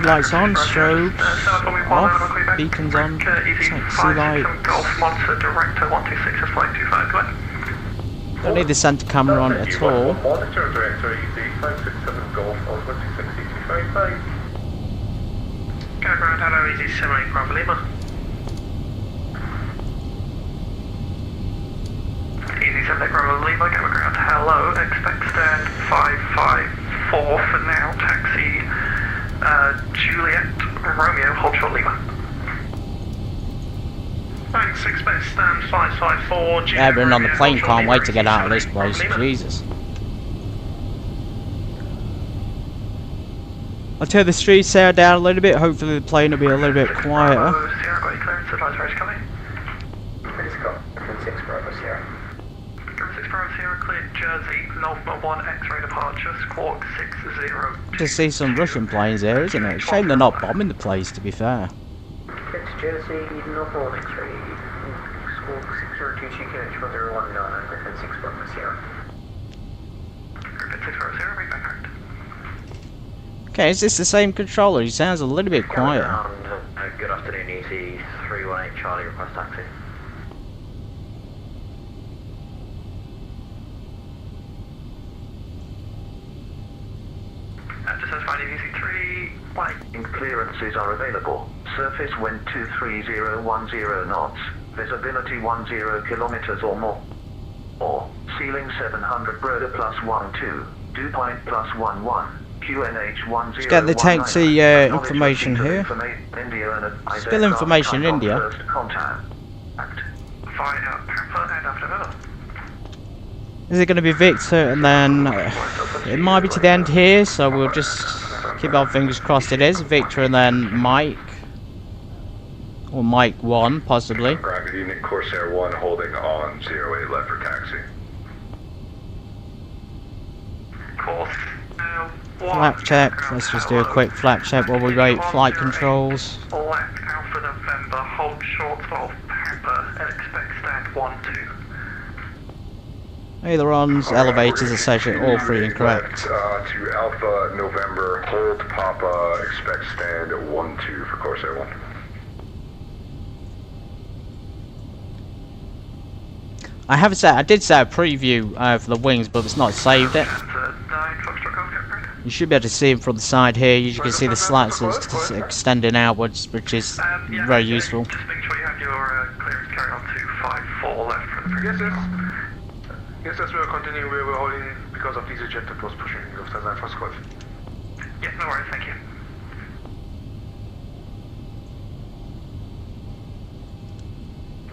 Lights on, strobes off, beacons on, taxi lights. Don't need the centre camera on at all. Monitor director EZ567 Golf on 26255. Go ground, hello, EZ78 Bravo Lima. EZ78 Bravo Lima, go ground, hello, expect stand 554 for now, taxi Juliet Romeo, hold short Lima. Thanks, expect stand 554 Juliet Everyone on the Romeo, plane hold can't short wait Lima, to get out of this EZ78 place, Lima. Jesus. I'll turn the street sail down a little bit, hopefully the plane will be a little bit quieter. Bravo Sierra, got your clearance, advice, coming. Please go, 6 Bravo Sierra. Sierra cleared Jersey, Northman 1 X-ray departure, squawk 602. Just see some Russian planes here, isn't it? Shame they're not bombing the place, to be fair. It's Jersey, Northman 1 X-ray, squawk 602 GKH 1019, Griffin 6 Bravo Sierra. Griffin 6 Bravo Sierra, read back out. Okay, is this the same controller? He sounds a little bit quiet. Good afternoon, EC 318 Charlie, request taxi. Just as finding EC 318. Clearances are available. Surface wind 23010 knots. Visibility 10 kilometers or more. Or ceiling 700 Rudder +12. Dew point +11. QNH 10. Let's get the taxi information here. Still information India. Is it going to be Victor and then it might be to the end here, so we'll just keep our fingers crossed it is Victor and then Mike, or Mike 1 possibly. Private unit Corsair 1 holding on 08 left for taxi. Course Flap check, let's just do a quick flap check while we wait flight controls. Left Alpha November, hold short of Pepper and expect stand 12. Ailerons, elevators, etc. all three incorrect. To Alpha November, hold Papa, expect stand 12 for Corsair 1. I did set a preview for the wings, but it's not saved it. You should be able to see them from the side here. You can see the slats that's extending outwards, which is very useful. Just make sure you have your clearance carry on to 54 left from the previous. Yes, we are continuing. We were holding because of EasyJet that was pushing Lufthansa first squad. Yes, no worries, thank you.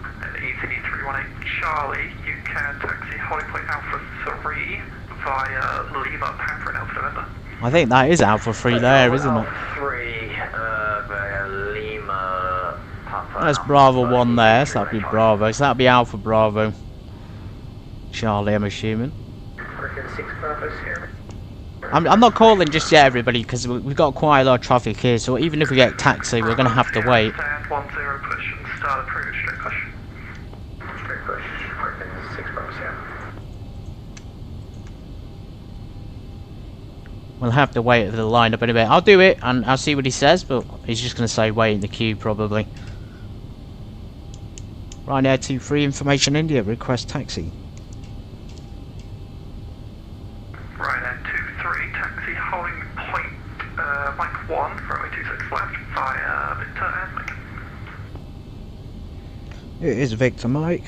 And EC318 Charlie, you can taxi holding point Alpha 3 via Lima, Panther and Alpha November. I think that is Alpha 3 there, isn't it? 3 via Lima, Papa. That's Bravo 1 there, so that'd be Bravo. So that'd be Alpha Bravo. Charlie, I'm assuming. Griffin 6 Bravo Sierra. I'm not calling just yet, everybody, because we've got quite a lot of traffic here, so even if we get taxi, we're going to have to wait. Stand 10 push and start approach, straight push. Straight push, Griffin 6 Bravo Sierra. We'll have to wait for the lineup in a bit. I'll do it, and I'll see what he says, but he's just going to say wait in the queue, probably. Ryanair 23, Information India, request taxi. Ryanair 23, taxi holding point Mike 1, runway 26 left via Victor and Mike. It is Victor Mike.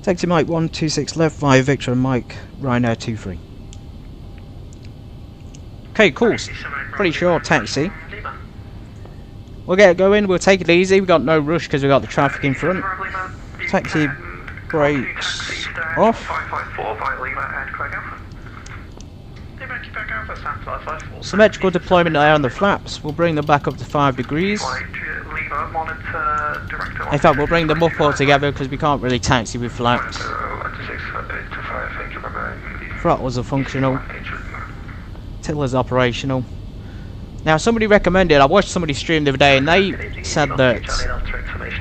Taxi Mike 126 left via Victor and Mike, Ryanair 23. Okay, cool. Pretty sure taxi. We'll get going, we'll take it easy, we've got no rush because we've got the traffic in front. Taxi brakes off. 554 via Lima and Quebec Alpha. Lima, Quebec Alpha, stand 554. Symmetrical deployment there on the flaps. We'll bring them back up to 5 degrees. Lima, monitor, director. In fact, we'll bring them up all together because we can't really taxi with flaps. Throttles are functional. Tiller's operational. Now, somebody recommended, I watched somebody stream the other day and they said that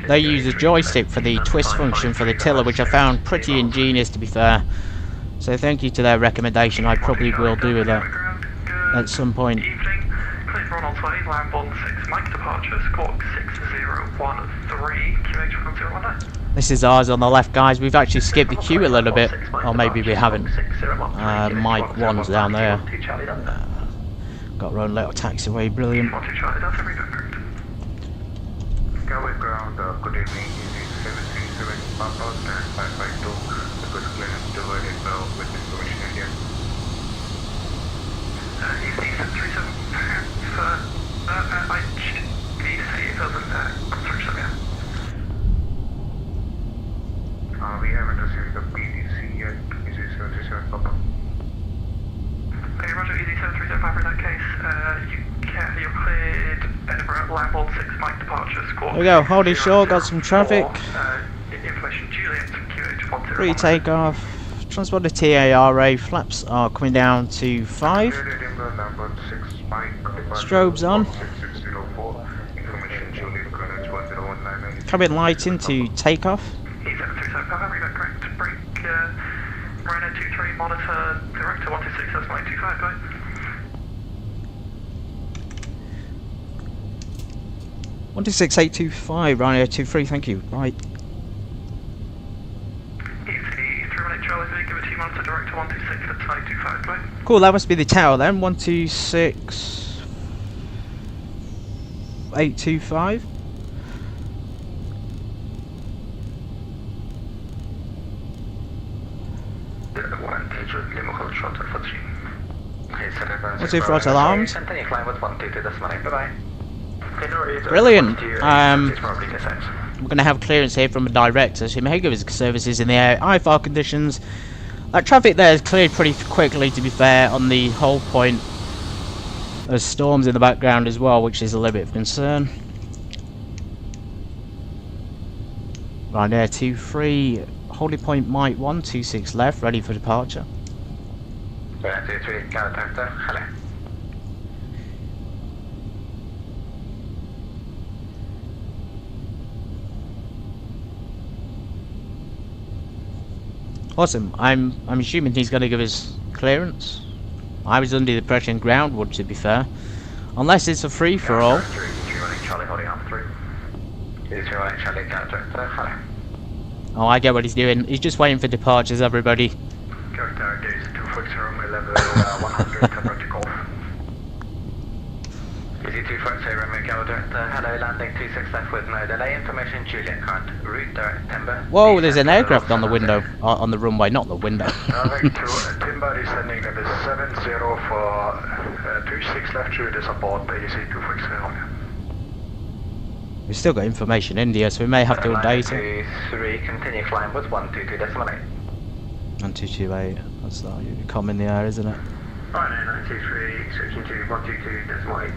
they use a joystick for the twist function for the tiller, which I found pretty ingenious, to be fair. So thank you to their recommendation. I probably will do that at some point. Please run on 20, land 16, Mike departure, squawk 6013, QH1019. This is ours on the left, guys. We've actually skipped the queue a little bit, or maybe we haven't. Mike 1's down there. Got our own little taxiway, brilliant. Gatwick ground, good evening, easy 737 Papa, stand 552, request clearance divided with information India. Easy 737 I DC doesn't come through, so yeah. We haven't received the PDC yet, easy 737 Papa. Okay, roger, easy 737 Papa, in that case, you're cleared Edinburgh, land 16, Mike departure, squawk. There we go, holding short, got some traffic. Information Juliet, Pre-takeoff. Transponder TARA. Flaps are coming down to 5. Strobes on. Cabin light into takeoff. Ryanair 23, monitor director 126, that's 925, bye. One 26825, Ryanair 23, thank you. Bye. Cool, that must be the tower then. 126825. What's it for alarms? Brilliant. We're going to have clearance here from a director, so he may give us services in the air. IFR conditions. That traffic there is cleared pretty quickly, to be fair, on the whole point. There's storms in the background as well, which is a little bit of concern. Ryanair 23, holding point Mike 126 left, ready for departure. Ryanair 23, Gatwick, hello. Awesome. I'm assuming he's going to give us clearance. I was under the impression ground would, to be fair, unless it's a free for all. Oh, I get what he's doing. He's just waiting for departures, everybody. Hello, landing 26 left with no delay. Information Juliet current route direct timber. Whoa, there's an aircraft on the window, on the runway, not the window. Timber descending number 70 for 26 left to the support AC 260. We've still got information in here, so we may have to update it. 3, continue climb with 122.8. 1228, that's that. You come in the air, isn't it? Ryanair 923, switching to 122.8.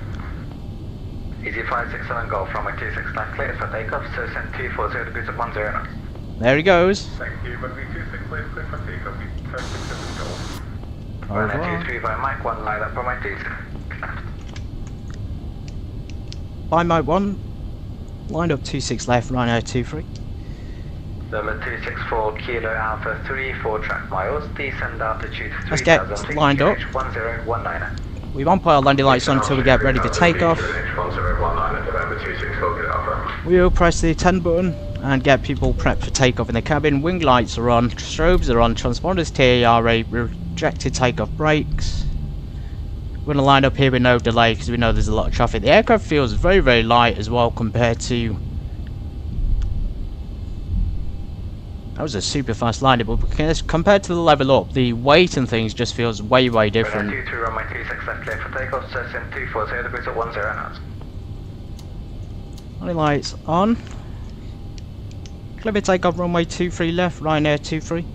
Easy 567 Golf from 26 left clear for takeoff, so send 240 degrees at 10 knots. There he goes. Thank you, but we 26 left clear for takeoff, 567 Golf. Ryanair 23 by Mike 1 line up from my 26 left. By Mike 1, lined up 26 left, Ryanair 23. Number 264 Kilo Alpha 3 4 track miles, descend altitude 3000 Let's get lined up. 1019. We won't put our landing lights on until we get ready for takeoff. We will press the 10 button and get people prepped for takeoff in the cabin. Wing lights are on, strobes are on, transponders TARA, rejected takeoff brakes. We're going to line up here with no delay because we know there's a lot of traffic. The aircraft feels very, very light as well compared to... That was a super fast landing, but compared to the level up, the weight and things just feels way, way different. Runway 26 left clear for takeoff, so send 240 degrees at 10 knots. Running lights on. Clear for takeoff, runway 23 left, Ryanair 23.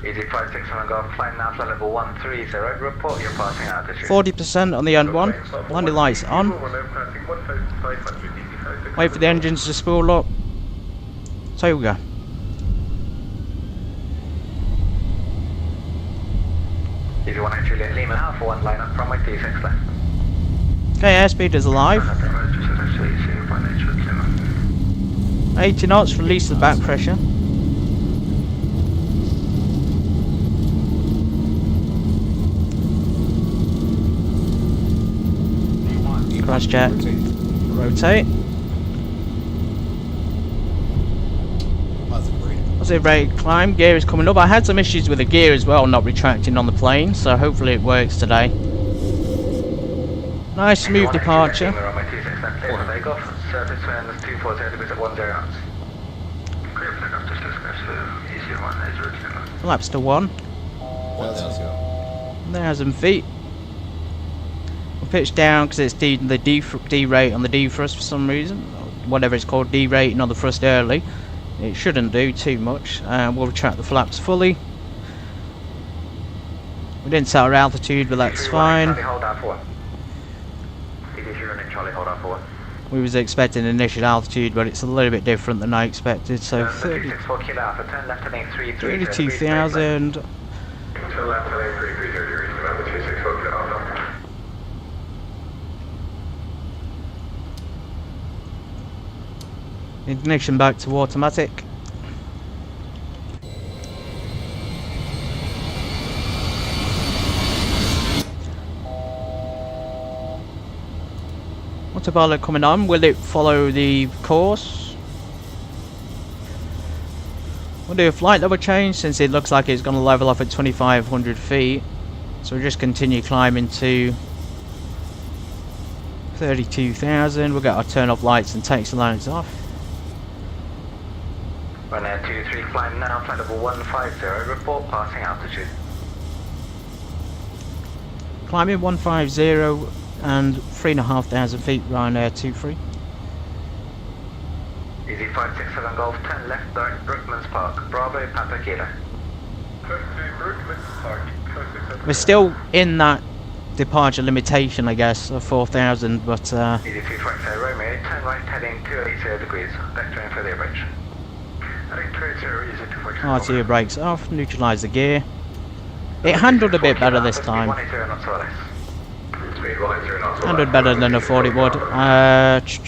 Easy 567 Golf, climb now to level 130, report your passing altitude. 40% on the end one, landing lights on. Wait for the engines to spool up. So here we go. Easy 18 Juliet Lima Alpha 1 line up from my 26 left. Okay, airspeed is alive. 80 knots, release the back pressure. Crash jet. Rotate. Positive rate climb, gear is coming up. I had some issues with the gear as well, not retracting on the plane, so hopefully it works today. Nice smooth departure. Flaps to 1. There's some feet. We'll pitch down because it's the D rate on the defrost for some reason. Whatever it's called, D rating on the thrust early. It shouldn't do too much. We'll retract the flaps fully. We didn't set our altitude, but that's fine. We was expecting initial altitude, but it's a little bit different than I expected. So 264 Kilo Alpha, turn left heading 330. 32,000. Turn left heading 330 degrees, November 264 Kilo Alpha. Ignition back to automatic. Autopilot coming on. Will it follow the course? We'll do a flight level change since it looks like it's going to level off at 2,500 feet. So we'll just continue climbing to 32,000. We'll get our turn off lights and taxi lights off. Ryanair 23, climb now, flight level 150, report passing altitude. Climbing 150 and 3,500 feet, Ryanair 23. Easy 567 Golf, turn left, direct Brookman's Park, Bravo, Papa Kilo. We're still in that departure limitation, I guess, of 4,000, but Easy 250 Romeo, turn right heading 280 degrees, vectoring for the approach. Heading 280, easy 250. RTA brakes off, neutralise the gear. It handled a bit better this time. 180 knots or less. Handled better than I thought it would. Let's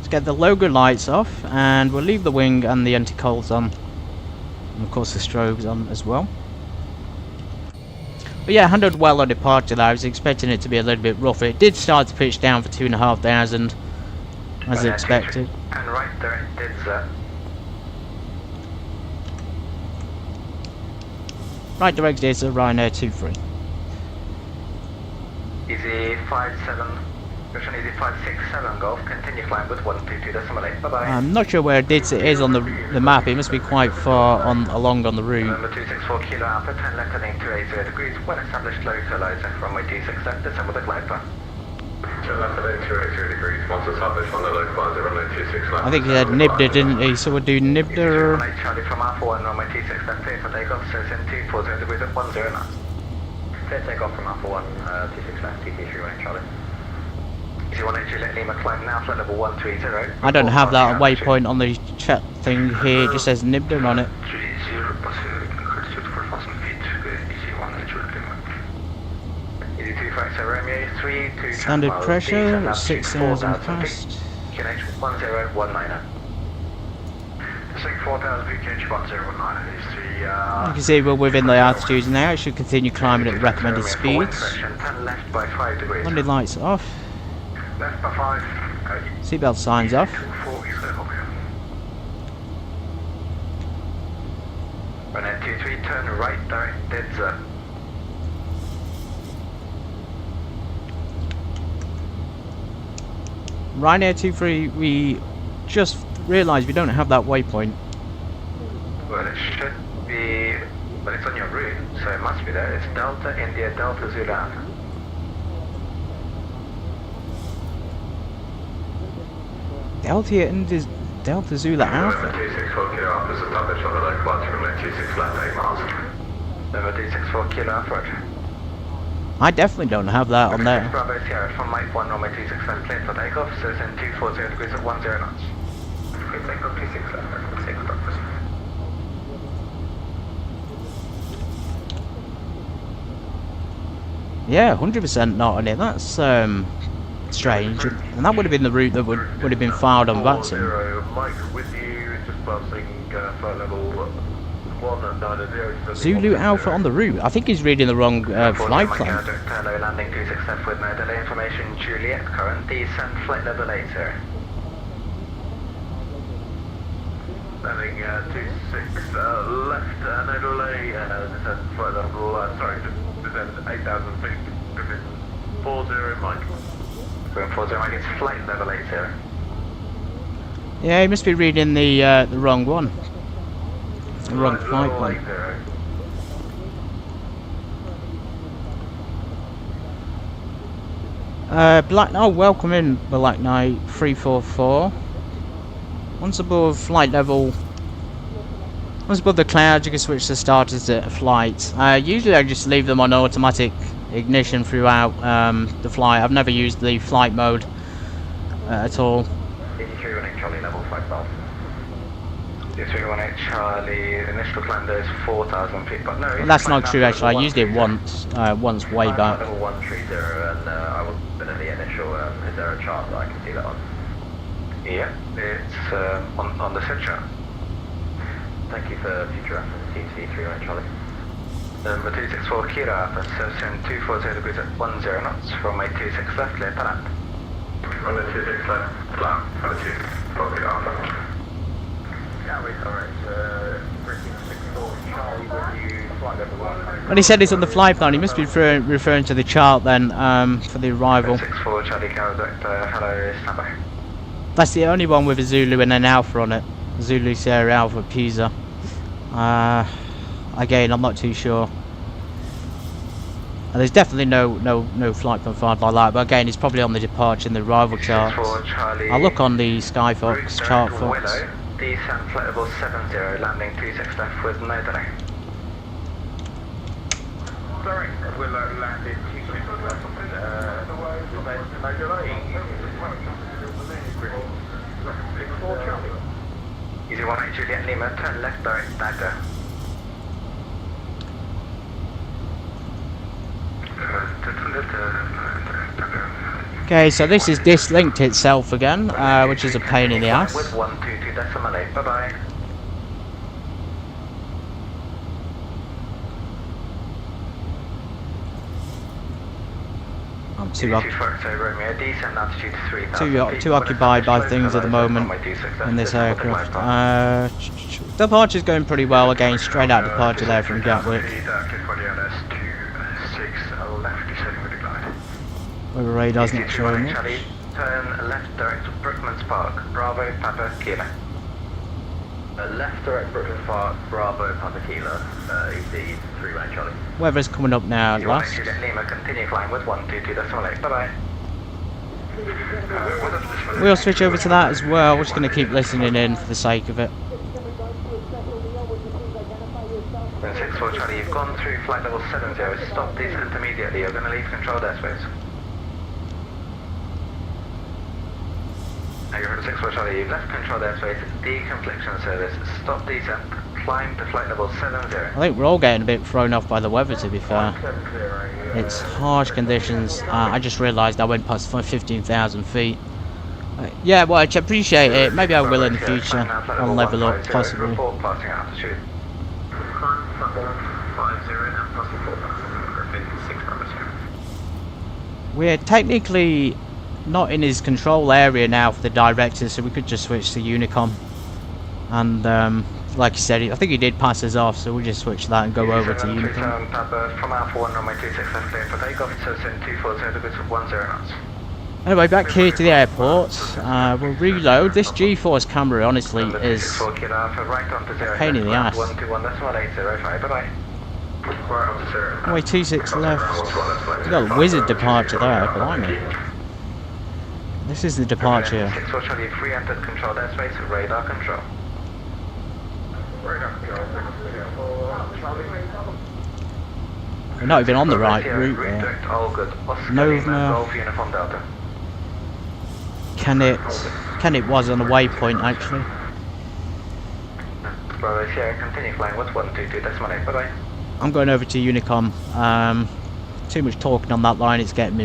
get the logo lights off, and we'll leave the wing and the anti-coals on. And of course the strobes on as well. But yeah, handled well on departure there. I was expecting it to be a little bit rougher. It did start to pitch down for 2,500 as expected. And right there, it's Right direct is a Ryanair 23. Easy 57, Russian Easy 567 Golf, continue climb with 122.8, bye bye. I'm not sure where it is on the map. It must be quite far along on the route. November 264 Kilo Alpha, turn left heading 280 degrees, well established low equalizer, runway 26 left, descend with a glide path. Turn left heading 280 degrees, once established on the low equalizer, runway 26 left. I think he had Nibda, didn't he? So we'll do Nibda. Charlie from Alpha 1, runway 26 left, clear for takeoff, so send 240 degrees at 10 knots. Clear takeoff from Alpha 1, 26 left, TP3 running Charlie. Easy 180, let Lima climb now, flight level 130. I don't have that waypoint on the chat thing here, it just says Nibda on it. 30, altitude for 1,000 feet, easy 180 Lima. Easy 250 Romeo, 3, 2 Standard pressure, 6,000 past. QNH 1019. Descending 4,000 feet, QNH 1019 is the... You can see we're within the altitudes now. It should continue climbing at the recommended speeds. Turn left by 5 degrees. Landing lights off. Left by 5. Seatbelt signs off. 240, Ryanair 23, turn right, direct, dead zero. Ryanair 23, we just realised we don't have that waypoint. Well, it should be, but it's on your route, so it must be there. It's Delta India Delta Zulu Alpha. Delta Zulu Alpha. 264 Kilo Alpha is established on the low equalizer, runway 26 left, 8 miles. Number 264 Kilo Alpha. I definitely don't have that on there. Bravo Sierra from Mike 1, runway 26 left, clear for takeoff, so send 240 degrees at 10 knots. Clear takeoff 26 left, 6 breakfast. Yeah, 100% not on it. That's strange. And that would have been the route that would have been filed on Vatson. Mike with you, just passing flight level 190. Zulu Alpha on the route. I think he's reading the wrong flight plan. Hello, landing 26 left with no delay information. Juliet, current descent, flight level 8, sir. Landing 26 left, no delay, descent flight level, descent 8,000 feet, within 40 Mike. Room 40 Mike, it's flight level 8, sir. Yeah, he must be reading the wrong one. The wrong flight plan. Welcome in, Black Knight 344. Once above flight level, once above the clouds, you can switch the starters to flight. Usually I just leave them on automatic ignition throughout the flight. I've never used the flight mode at all. 8318 Charlie, level 5 miles. 8318 Charlie, initial climb there is 4,000 feet, but no... Well, that's not true actually, I used it once way back. Level 130 and I was in the initial, is there a chart that I can see that on? Yeah, it's on the set chart. Thank you for future reference, TC318 Charlie. Number 264 Kira Alpha, Cessna 240 degrees at 10 knots, runway 26 left, clear for land. Runway 26 left, flat, 22, Kira Alpha. Gatwick, alright, Briefings 64 Charlie, would you flight level 1? When he said it's on the flight plan, he must be referring to the chart then, for the arrival. 64 Charlie, Gatwick, hello, standby. That's the only one with a Zulu and an Alpha on it. Zulu Sierra Alpha Pisa. Again, I'm not too sure. And there's definitely no flight plan fired like that, but again, it's probably on the departure in the arrival charts. I'll look on the Skyfox chart, folks. Descent flight level 70, landing 26 left with no delay. Sorry, Willow landed 26 left with no delay. 64 Charlie. Easy 18 Juliet Lima, turn left direct Dagger. Okay, so this is dislinked itself again, which is a pain in the ass. With 122.8, bye bye. I'm too occupied by things at the moment in this aircraft. Departure's going pretty well again, straight out departure there from Gatwick. Where the radar's not showing much. Turn left direct Brookman's Park, Bravo, Papa, Kilo. Left direct Brookman's Park, Bravo, Papa, Kilo, EC 3 Charlie. Weather's coming up now at last. Lima, continue flying with 122.8, bye bye. We'll switch over to that as well, we're just going to keep listening in for the sake of it. 64 Charlie, you've gone through flight level 70, stop descent immediately, you're going to leave controlled airspace. You're 64 Charlie, you've left controlled airspace, deconfliction service, stop descent, climb to flight level 70. I think we're all getting a bit thrown off by the weather, to be fair. It's harsh conditions. I just realised I went past 15,000 feet. Yeah, well, I appreciate it. Maybe I will in the future. I'll level up, possibly. We're technically not in his control area now for the director, so we could just switch to Unicom. And like you said, I think he did pass us off, so we'll just switch that and go over to Unicom. From Alpha 1 runway 26 left clear for takeoff, so send 240 degrees of 10 knots. Anyway, back here to the airport. We'll reload. This G-force camera, honestly, is a pain in the ass. Runway 26 left. We've got a wizard departure there, blimey. This is the departure. 64 Charlie, you've re-entered controlled airspace, radar control. We're not even on the right route there. Nova. Kennet was on a waypoint actually. Bravo Sierra, continue flying with 122.8, bye bye. I'm going over to Unicom. Too much talking on that line, it's getting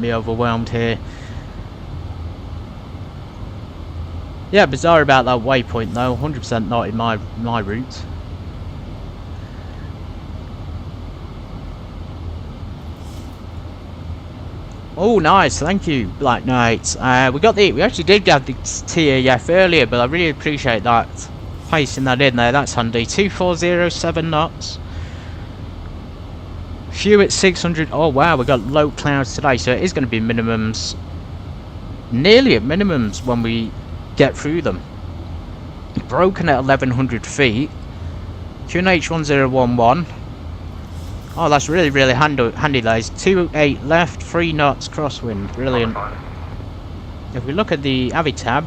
me overwhelmed here. Yeah, bizarre about that waypoint though, 100% not in my route. Oh, nice, thank you, Black Knight. We actually did get the TAF earlier, but I really appreciate that. Placing that in there, that's handy. 2407 knots. Few at 600. Oh wow, we got low clouds today, so it is going to be minimums. Nearly at minimums when we get through them. Broken at 1100 feet. QNH 1011. Oh, that's really handy guys. 28 left, 3 knots crosswind. Brilliant. If we look at the Avi tab,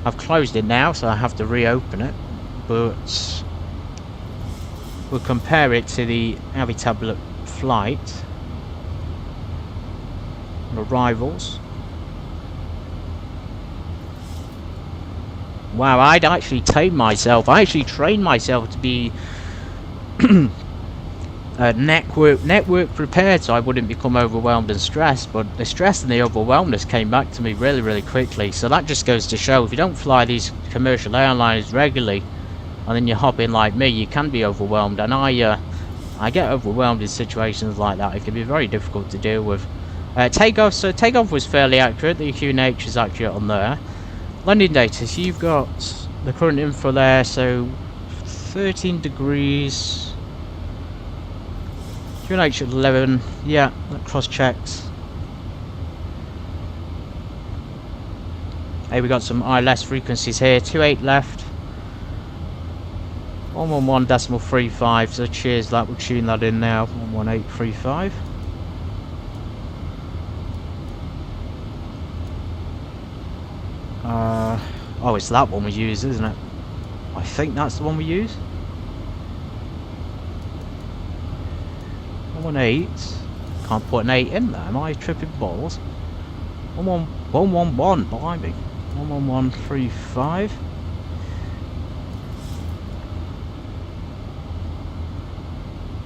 I've closed it now, so I have to reopen it. But we'll compare it to the Avi tablet flight. Arrivals. wow, I'd actually trained myself to be network prepared, so I wouldn't become overwhelmed and stressed. But the stress and the overwhelmness came back to me really quickly. So that just goes to show, if you don't fly these commercial airlines regularly, and then you hop in like me, you can be overwhelmed. And I get overwhelmed in situations like that. It can be very difficult to deal with. Takeoff, so takeoff was fairly accurate. The QNH is accurate on there. Landing data, so you've got the current info there, so 13 degrees. QNH at 11, yeah, that cross checks. Hey, we got some ILS frequencies here, 28 left. 111.35, so cheers that, we'll tune that in now, 11835. Oh, it's that one we use, isn't it? I think that's the one we use. 118. Can't put an 8 in there, am I tripping balls? 111, blimey. 11135.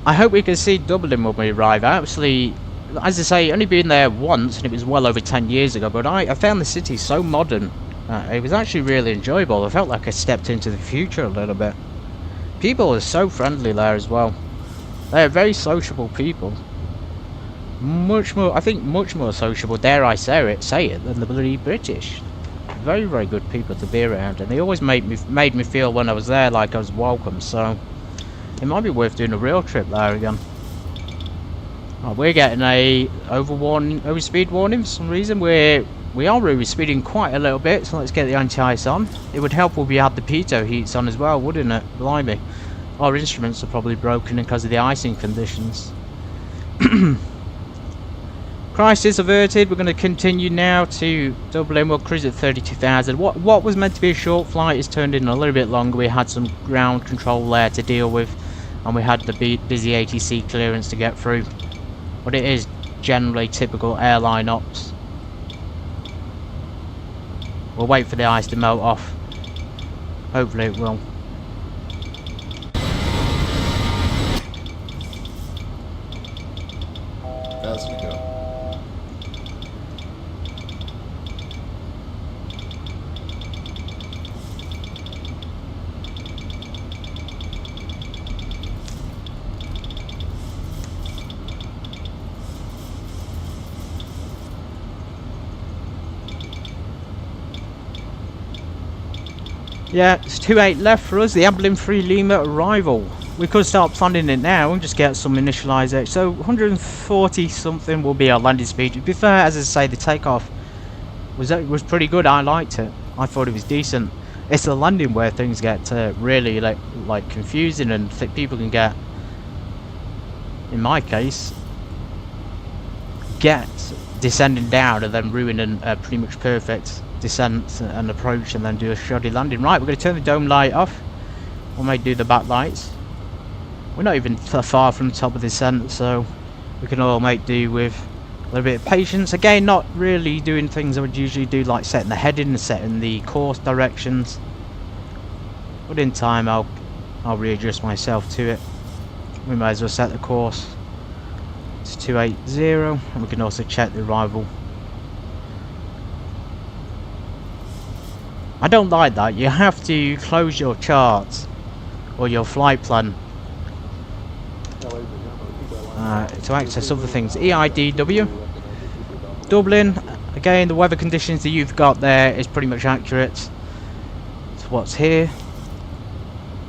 I hope we can see Dublin when we arrive. I actually, as I say, only been there once, and it was well over 10 years ago, but I found the city so modern. It was actually really enjoyable. I felt like I stepped into the future a little bit. People are so friendly there as well. They're very sociable people. Much more, I think, much more sociable, dare I say it, than the bloody British. Very good people to be around, and they always made me feel when I was there like I was welcome. So it might be worth doing a real trip there again. Oh, we're getting a overspeed warning for some reason. We are overspeeding quite a little bit, so let's get the anti-ice on. It would help if we had the pitot heats on as well, wouldn't it? Blimey. Our instruments are probably broken because of the icing conditions. Crisis averted. We're going to continue now to Dublin. We'll cruise at 32,000. What was meant to be a short flight has turned in a little bit longer. We had some ground control there to deal with, and we had the busy ATC clearance to get through. But it is generally typical airline ops. We'll wait for the ice to melt off. Hopefully it will. That's gonna go. Yeah, it's 28 left for us, the Amblin 3 Lima arrival. We could start planning it now and just get some initialization. So 140 something will be our landing speed. To be fair, as I say, the takeoff was pretty good. I liked it. I thought it was decent. It's the landing where things get really like confusing, and people can get, in my case, get descending down and then ruining a pretty much perfect descent and approach, and then do a shoddy landing. Right, we're going to turn the dome light off. We may do the back lights. We're not even far from the top of the descent, so we can all make do with a little bit of patience. Again, not really doing things I would usually do, like setting the heading and setting the course directions. But in time, I'll readjust myself to it. We may as well set the course. It's 280, and we can also check the arrival. I don't like that. You have to close your charts or your flight plan to access other things. EIDW. Dublin. Again, the weather conditions that you've got there is pretty much accurate to what's here.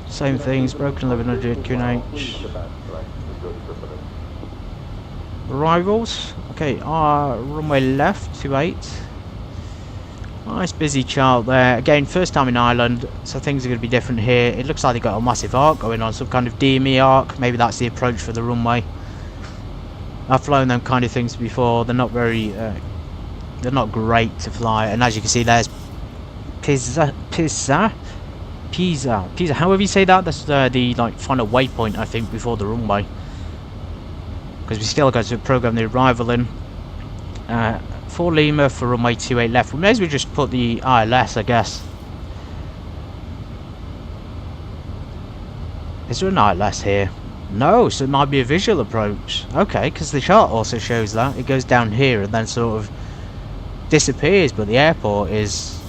Same things. Broken 1100 QNH. Arrivals. Okay, our runway left 28. Nice busy chart there. Again, first time in Ireland, so things are going to be different here. It looks like they've got a massive arc going on, some kind of DME arc. Maybe that's the approach for the runway. I've flown them kind of things before. They're not very, they're not great to fly. And as you can see, there's Pisa. However you say that. That's the final waypoint, I think, before the runway. Because we still got to program the arrival in. 4 Lima for runway 28 left. We may as well just put the ILS, I guess. Is there an ILS here? No, so it might be a visual approach. Okay, because the chart also shows that. It goes down here and then sort of disappears, but the airport is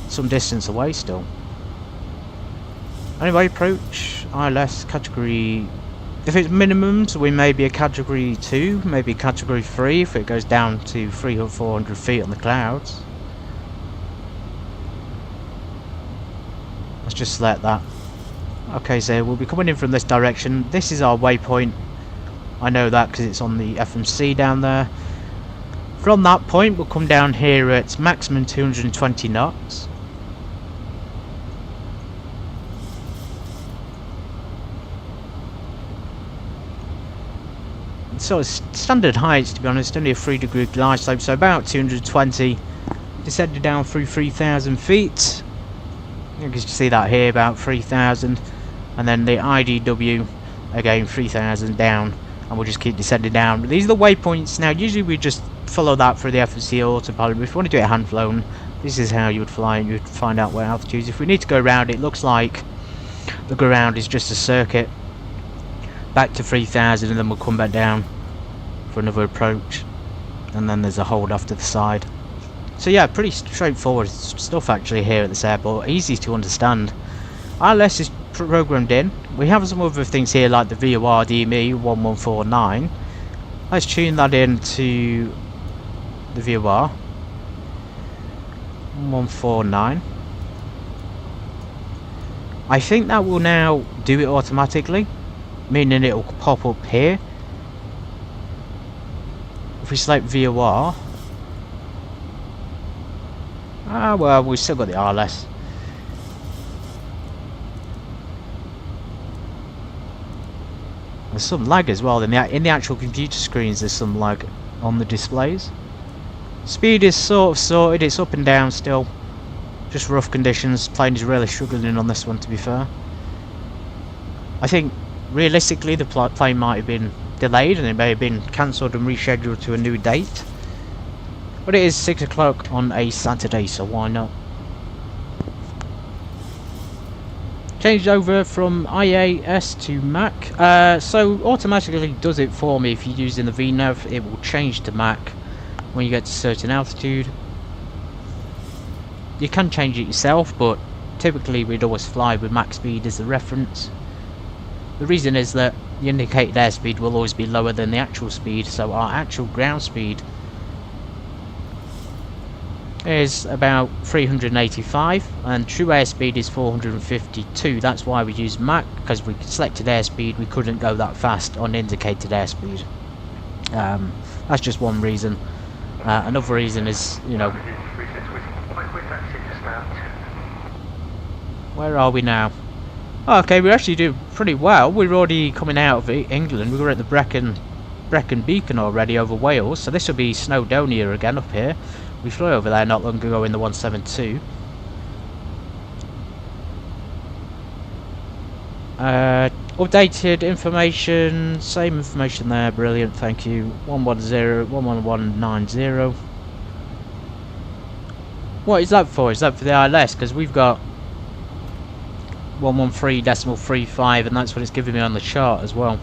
some distance away still. Anyway, approach, ILS, category... If it's minimums, we may be a category 2, maybe category 3 if it goes down to 300 or 400 feet on the clouds. Let's just select that. Okay, so we'll be coming in from this direction. This is our waypoint. I know that because it's on the FMC down there. From that point, we'll come down here at maximum 220 knots. So it's standard heights, to be honest, only a 3-degree glide slope, so about 220. Descended down through 3,000 feet. You can see that here, about 3,000. And then the EIDW, again 3,000 down. And we'll just keep descending down. But these are the waypoints. Now, usually we just follow that through the FMC autopilot. But if you want to do it hand flown, this is how you would fly and you'd find out where altitudes. If we need to go around, it looks like the go around is just a circuit. Back to 3,000 and then we'll come back down for another approach, and then there's a hold off to the side. So yeah, pretty straightforward stuff actually here at this airport, easy to understand. ILS is programmed in. We have some other things here like the VOR DME 1149. Let's tune that into the VOR 1149. I think that will now do it automatically, meaning it will pop up here. If we select VOR, well, we've still got the ILS. There's some lag as well in the actual computer screens. There's some lag on the displays. Speed is sort of sorted. It's up and down still. Just rough conditions. Plane is really struggling on this one, to be fair. I think realistically the plane might have been delayed and it may have been cancelled and rescheduled to a new date, but it is 6 o'clock on a Saturday, so why not? Changed over from IAS to Mac, so automatically does it for me. If you're using the VNav, it will change to Mac when you get to a certain altitude. You can change it yourself, but typically we'd always fly with Mac speed as a reference. The reason is that the indicated airspeed will always be lower than the actual speed, so our actual ground speed is about 385 and true airspeed is 452. That's why we use Mach, because we selected airspeed, we couldn't go that fast on indicated airspeed. That's just one reason. Another reason is, you know, where are we now? Oh, okay, we're actually doing pretty well. We're already coming out of England. We were at the Brecon Beacon already over Wales, so this will be Snowdonia again up here. We flew over there not long ago in the 172. Updated information, same information there, brilliant, thank you. 110, 11190. What is that for? Is that for the ILS? Because we've got 113.35 and that's what it's giving me on the chart as well.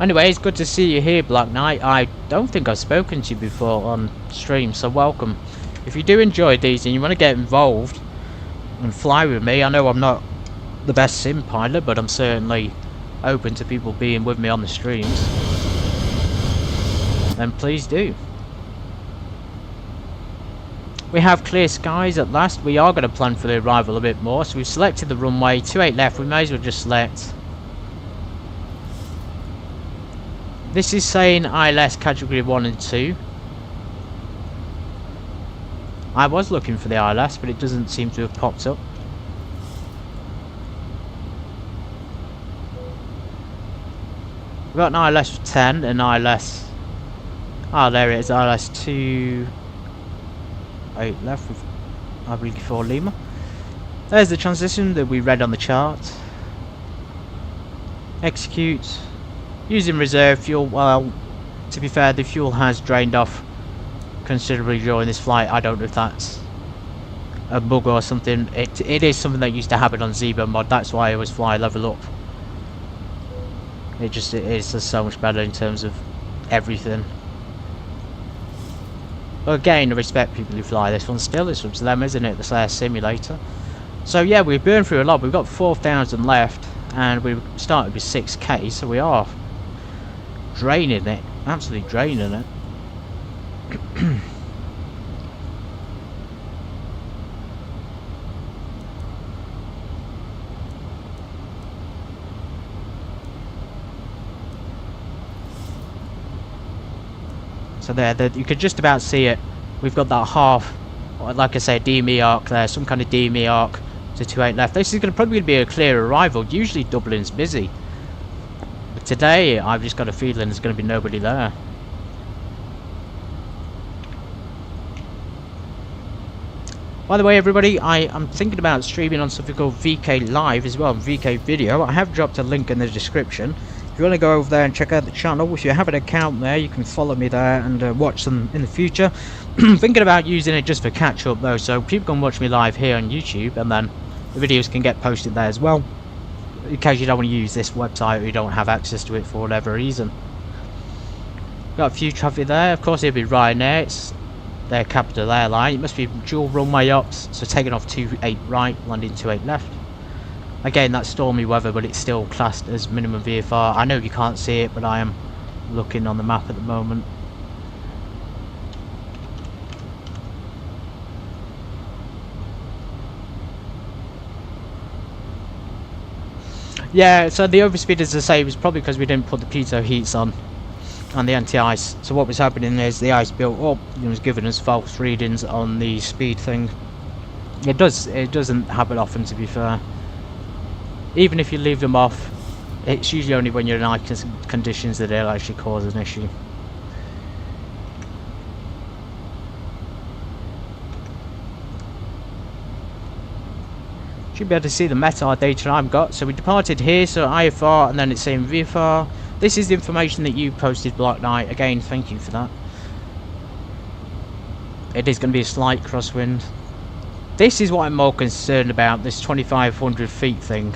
Anyway, it's good to see you here, Black Knight. I don't think I've spoken to you before on stream, so welcome. If you do enjoy these and you want to get involved and fly with me, I know I'm not the best sim pilot, but I'm certainly open to people being with me on the streams, then please do. We have clear skies at last. We are going to plan for the arrival a bit more, so we've selected the runway 28 left. We may as well just select. This is saying ILS category 1 and 2. I was looking for the ILS, but it doesn't seem to have popped up. We've got an ILS 10 and ILS. Ah, there it is, ILS 2. 8 left with Aviation for Lima. There's the transition that we read on the chart. Execute. Using reserve fuel. Well, to be fair, the fuel has drained off considerably during this flight. I don't know if that's a bug or something. It is something that used to happen on Zibo mod. That's why I always fly level up. It is just so much better in terms of everything. But again, I respect people who fly this one still. It's up to them, isn't it? This simulator. So yeah, we've burned through a lot. We've got 4,000 left, and we started with 6k, so we are draining it, absolutely draining it. So there, you could just about see it. We've got that half, like I say, DME arc there, some kind of DME arc to 28 left. This is probably going to be a clear arrival. Usually Dublin's busy, but today I've just got a feeling there's going to be nobody there. By the way, everybody, I'm thinking about streaming on something called VK Live as well, VK Video. I have dropped a link in the description. If you want to go over there and check out the channel, if you have an account there, you can follow me there and watch them in the future. Thinking about using it just for catch up though, so people can watch me live here on YouTube, and then the videos can get posted there as well, in case you don't want to use this website or you don't have access to it for whatever reason. Got a few traffic there. Of course it'll be Ryanair, it's their capital airline. It must be dual runway ops, so taking off 28 right, landing 28 left. Again, that's stormy weather, but it's still classed as minimum VFR. I know you can't see it, but I am looking on the map at the moment. Yeah, so the overspeed, as I say, was probably because we didn't put the pitot heats on and the anti-ice. So what was happening is the ice built up and was giving us false readings on the speed thing. It doesn't happen often, to be fair. Even if you leave them off, it's usually only when you're in ice conditions that it'll actually cause an issue. Should be able to see the METAR data I've got. So we departed here, so IFR, and then it's saying VFR. This is the information that you posted, Black Knight. Again, thank you for that. It is going to be a slight crosswind. This is what I'm more concerned about, this 2,500 feet thing.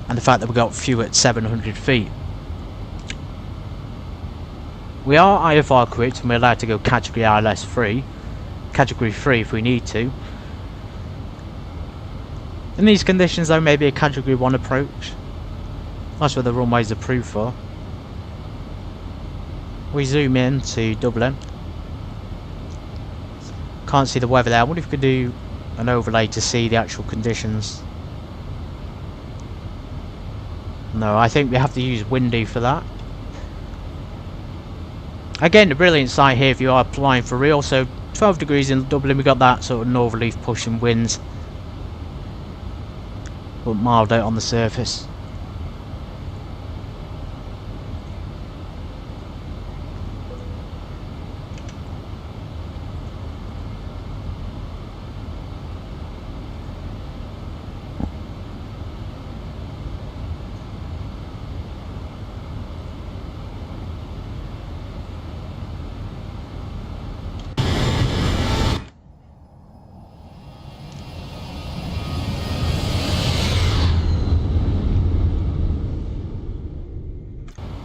And the fact that we got few at 700 feet. We are IFR equipped and we're allowed to go category ILS free. Category 3 if we need to. In these conditions though, maybe a category 1 approach. That's what the runway's approved for. We zoom in to Dublin. Can't see the weather there. I wonder if we could do an overlay to see the actual conditions. No, I think we have to use windy for that. Again, a brilliant sight here if you are flying for real. So 12 degrees in Dublin, we got that sort of northerly pushing winds, but mild out on the surface.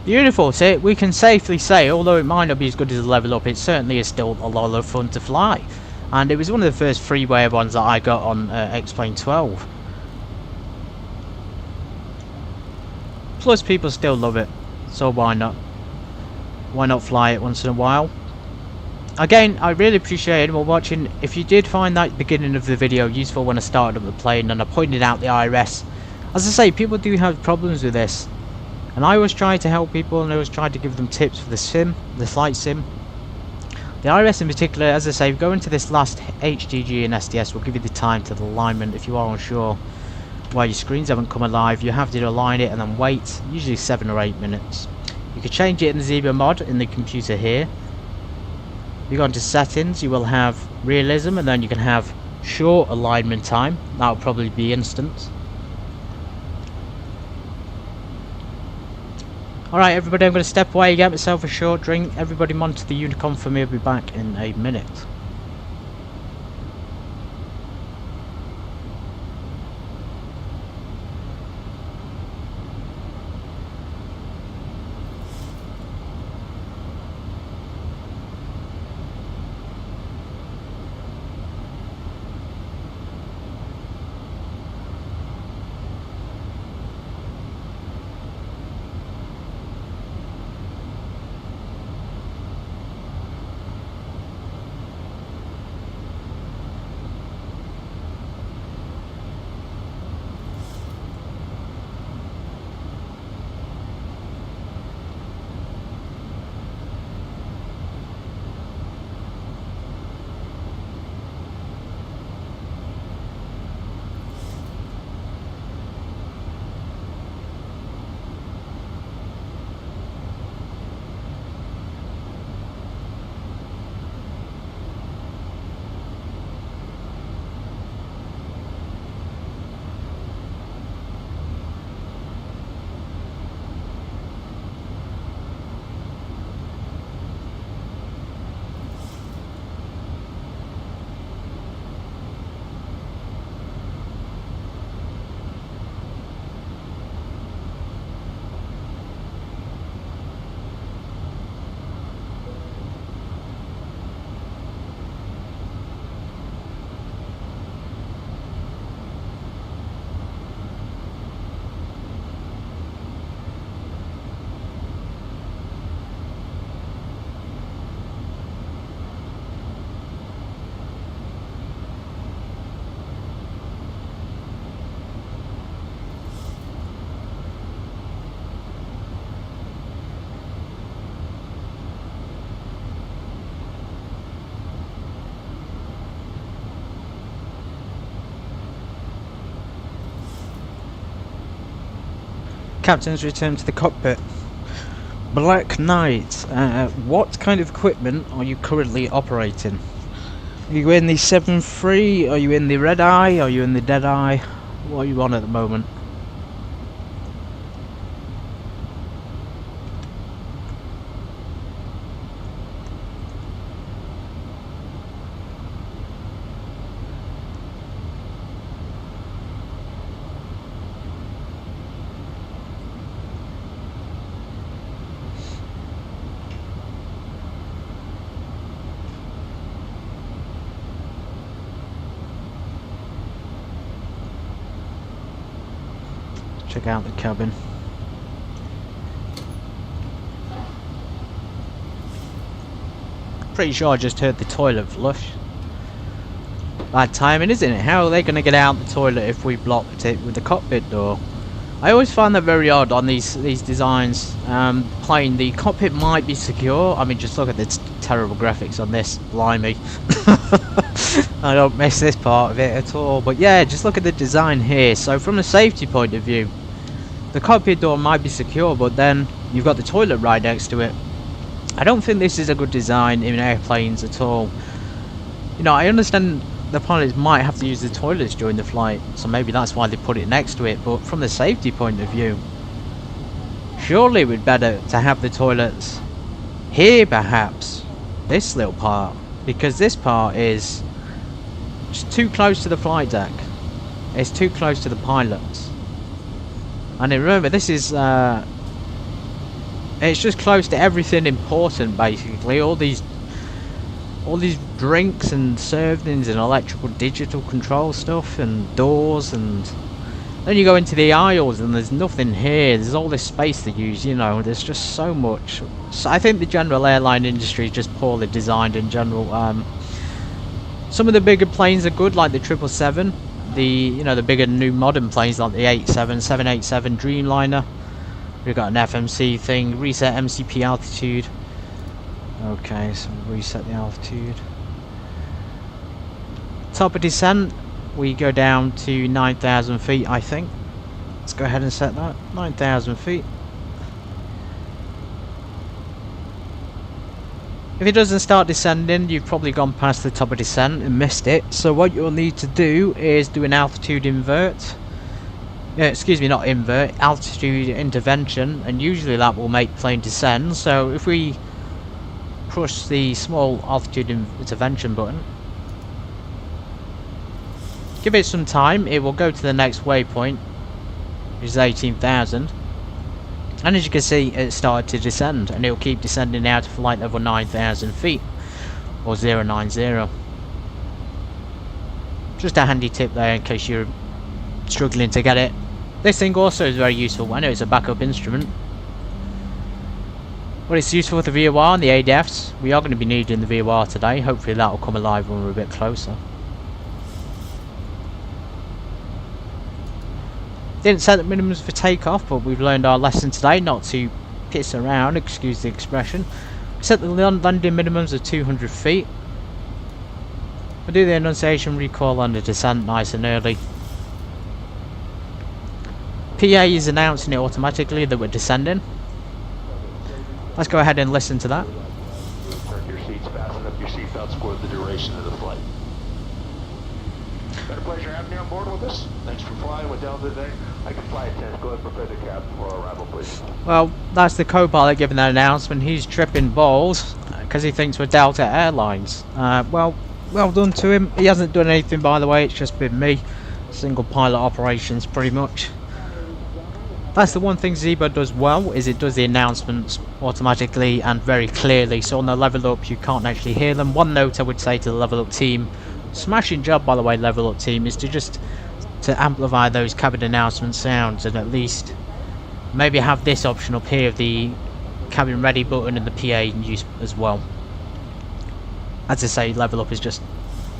Beautiful, so we can safely say, although it might not be as good as the level up, it certainly is still a lot of fun to fly. And it was one of the first freeware ones that I got on X-Plane 12. Plus people still love it, so why not? Why not fly it once in a while? Again, I really appreciate anyone watching. If you did find that beginning of the video useful when I started up the plane and I pointed out the IRS, as I say, people do have problems with this. And I always try to help people, and I always try to give them tips for the sim, the flight sim. The IRS in particular, as I say, go into this last HDG and SDS will give you the time to the alignment. If you are unsure why your screens haven't come alive, you have to align it and then wait, usually 7 or 8 minutes. You can change it in the Zibo mod in the computer here. If you go into settings, you will have realism, and then you can have short alignment time. That will probably be instant. Alright everybody, I'm going to step away, get myself a short drink. Everybody monitor the Honeycomb for me, I'll be back in a minute. Captain's return to the cockpit. Black Knight, what kind of equipment are you currently operating? Are you in the 7.3? Are you in the Red Eye? Are you in the Dead Eye? What are you on at the moment? Check out the cabin. Pretty sure I just heard the toilet flush. Bad timing, isn't it? How are they going to get out the toilet if we blocked it with the cockpit door? I always find that very odd on these designs. Plane, the cockpit might be secure. I mean, just look at the terrible graphics on this. Blimey. I don't miss this part of it at all. But yeah, just look at the design here. So from a safety point of view, the cockpit door might be secure, but then you've got the toilet right next to it. I don't think this is a good design in airplanes at all. You know, I understand the pilots might have to use the toilets during the flight, so maybe that's why they put it next to it, but from the safety point of view, surely it would be better to have the toilets here, perhaps, this little part, because this part is just too close to the flight deck. It's too close to the pilots. And remember, this is it's just close to everything important, basically. All these drinks and servings and electrical digital control stuff and doors, and then you go into the aisles and there's nothing here. There's all this space to use, you know. There's just so much. So I think the general airline industry is just poorly designed in general. Some of the bigger planes are good, like the 777. The bigger new modern planes like the 787 Dreamliner. We've got an FMC thing, reset MCP altitude. Okay, so reset the altitude. Top of descent, we go down to 9,000 feet, I think. Let's go ahead and set that, 9,000 feet. If it doesn't start descending, you've probably gone past the top of descent and missed it. So what you'll need to do is do an altitude invert. Excuse me, not invert, altitude intervention, and usually that will make plane descend. So if we push the small altitude intervention button, give it some time, it will go to the next waypoint, which is 18,000. And as you can see, it started to descend, and it will keep descending now to flight level 9,000 feet, or 090. Just a handy tip there in case you're struggling to get it. This thing also is very useful. I know it's a backup instrument, but it's useful for the VOR and the ADFs. We are going to be needing the VOR today. Hopefully that will come alive when we're a bit closer. Didn't set the minimums for takeoff, but we've learned our lesson today not to piss around, excuse the expression. We set the landing minimums of 200 feet. We'll do the enunciation recall on the descent nice and early. PA is announcing it automatically that we're descending. Let's go ahead and listen to that. Turn your seats, fasten up your seatbelts for the duration of the flight. Been a pleasure having you on board with us. Thanks for flying with Delta today. I can fly attendant. Go ahead and prepare the cabin for our arrival, please. Well, that's the co-pilot giving that announcement. He's tripping balls because he thinks we're Delta Airlines. Well done to him. He hasn't done anything, by the way. It's just been me. Single pilot operations, pretty much. That's the one thing Zibo does well, is it does the announcements automatically and very clearly. So on the level up, you can't actually hear them. One note I would say to the level up team, smashing job by the way, level up team, is to amplify those cabin announcement sounds, and at least maybe have this option up here of the cabin ready button and the PA in use as well. As I say, level up is just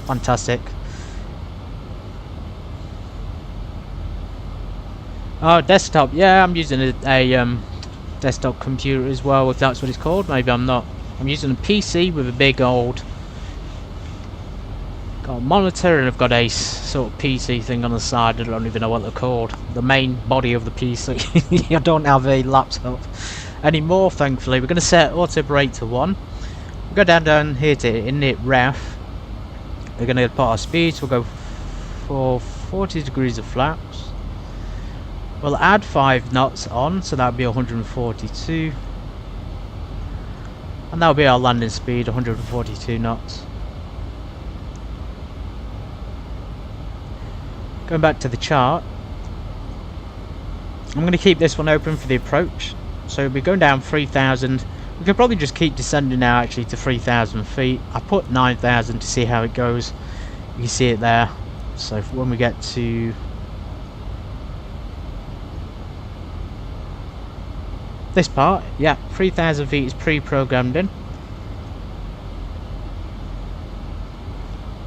fantastic. Oh, desktop. Yeah, I'm using a desktop computer as well, if that's what it's called. Maybe I'm not. I'm using a PC with a big old Got a monitor, and I've got a sort of PC thing on the side. I don't even know what they're called. The main body of the PC. I don't have a laptop anymore, thankfully. We're going to set auto brake to 1. We'll go down here to init ref. We're going to put our speeds. We'll go for 40 degrees of flaps. We'll add 5 knots on, so that'll be 142. And that'll be our landing speed, 142 knots. Going back to the chart, I'm going to keep this one open for the approach. So we're going down 3,000. We could probably just keep descending now actually to 3,000 feet. I put 9,000 to see how it goes. You can see it there. So when we get to this part, yeah, 3,000 feet is pre-programmed in.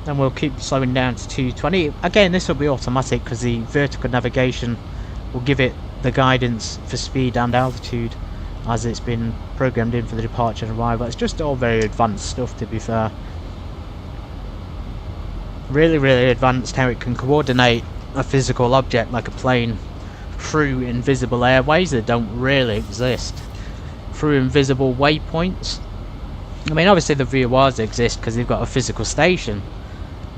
Then we'll keep slowing down to 220. Again, this will be automatic because the vertical navigation will give it the guidance for speed and altitude as it's been programmed in for the departure and arrival. It's just all very advanced stuff, to be fair. Really advanced how it can coordinate a physical object like a plane through invisible airways that don't really exist, through invisible waypoints. I mean, obviously the VORs exist because they've got a physical station,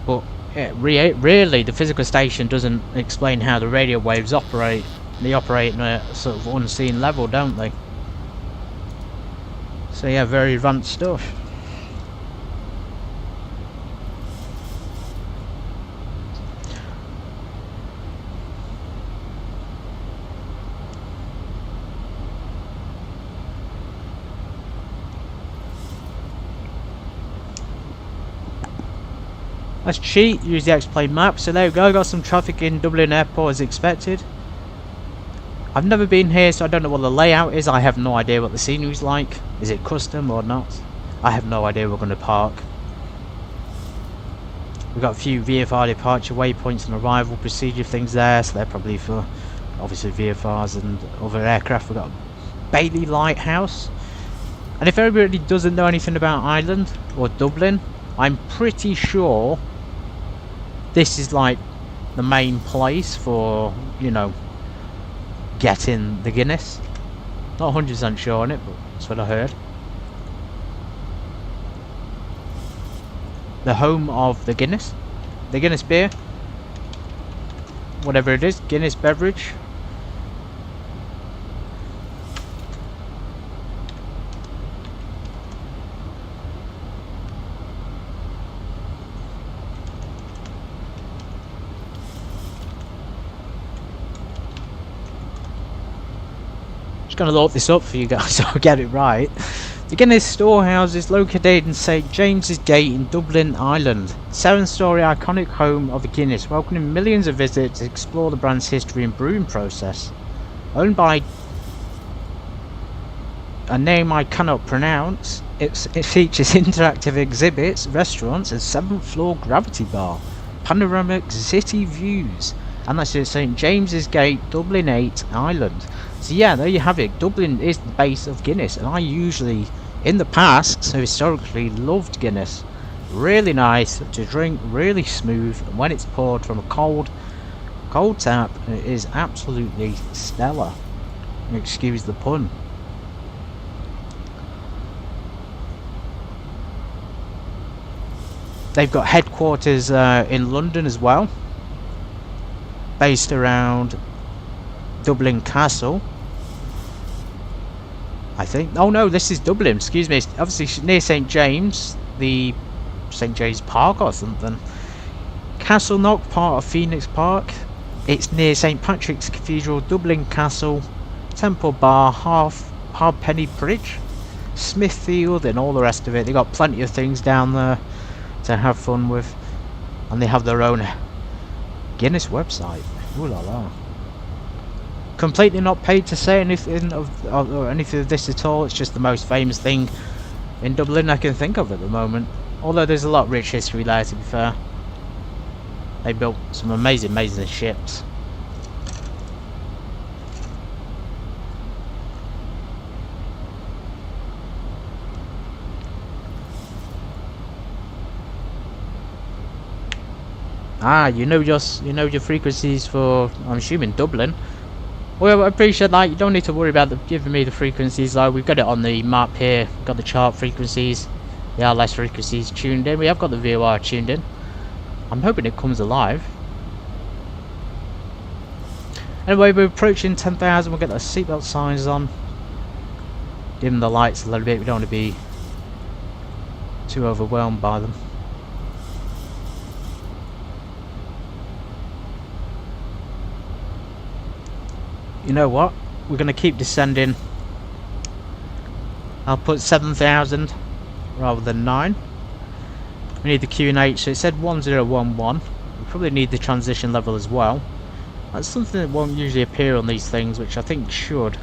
but really the physical station doesn't explain how the radio waves operate. They operate in a sort of unseen level, don't they? So yeah, very advanced stuff. Let's cheat, use the X-plane map. So there we go, got some traffic in Dublin Airport as expected. I've never been here, so I don't know what the layout is. I have no idea what the scenery's like. Is it custom or not? I have no idea where we're going to park. We've got a few VFR departure waypoints and arrival procedure things there, so they're probably for obviously VFRs and other aircraft. We've got Bailey Lighthouse. And if everybody doesn't know anything about Ireland or Dublin, I'm pretty sure this is like the main place for, you know, getting the Guinness. Not 100% sure on it, but that's what I heard. The home of the Guinness beer, whatever it is, Guinness beverage. Just going to load this up for you guys so I get it right. The Guinness Storehouse is located in St James's Gate in Dublin, Ireland. 7-storey iconic home of the Guinness, welcoming millions of visitors to explore the brand's history and brewing process. Owned by a name I cannot pronounce, it features interactive exhibits, restaurants, and 7th floor gravity bar, panoramic city views, and that's at St James's Gate, Dublin 8, Ireland. So yeah, there you have it. Dublin is the base of Guinness, and I usually, in the past, so historically, loved Guinness. Really nice to drink, really smooth, and when it's poured from a cold tap, it is absolutely stellar. Excuse the pun. They've got headquarters in London as well, based around Dublin Castle, I think. Oh no, this is Dublin, excuse me. It's obviously near St James, the St James Park or something. Castleknock, part of Phoenix Park. It's near St Patrick's Cathedral, Dublin Castle, Temple Bar, Halfpenny Bridge, Smithfield, and all the rest of it. They got plenty of things down there to have fun with, and they have their own Guinness website. Ooh la la. Completely not paid to say anything of this at all. It's just the most famous thing in Dublin I can think of at the moment. Although there's a lot of rich history there, to be fair. They built some amazing ships. Ah, you know your frequencies for, I'm assuming, Dublin. Well, I appreciate that. You don't need to worry about giving me the frequencies though. We've got it on the map here. We've got the chart frequencies, the RLS frequencies tuned in. We have got the VOR tuned in. I'm hoping it comes alive. Anyway, we're approaching 10,000. We'll get the seatbelt signs on. Dim the lights a little bit. We don't want to be too overwhelmed by them. You know what? We're going to keep descending. I'll put 7,000 rather than 9. We need the QNH, so it said 1011. We probably need the transition level as well. That's something that won't usually appear on these things, which I think should.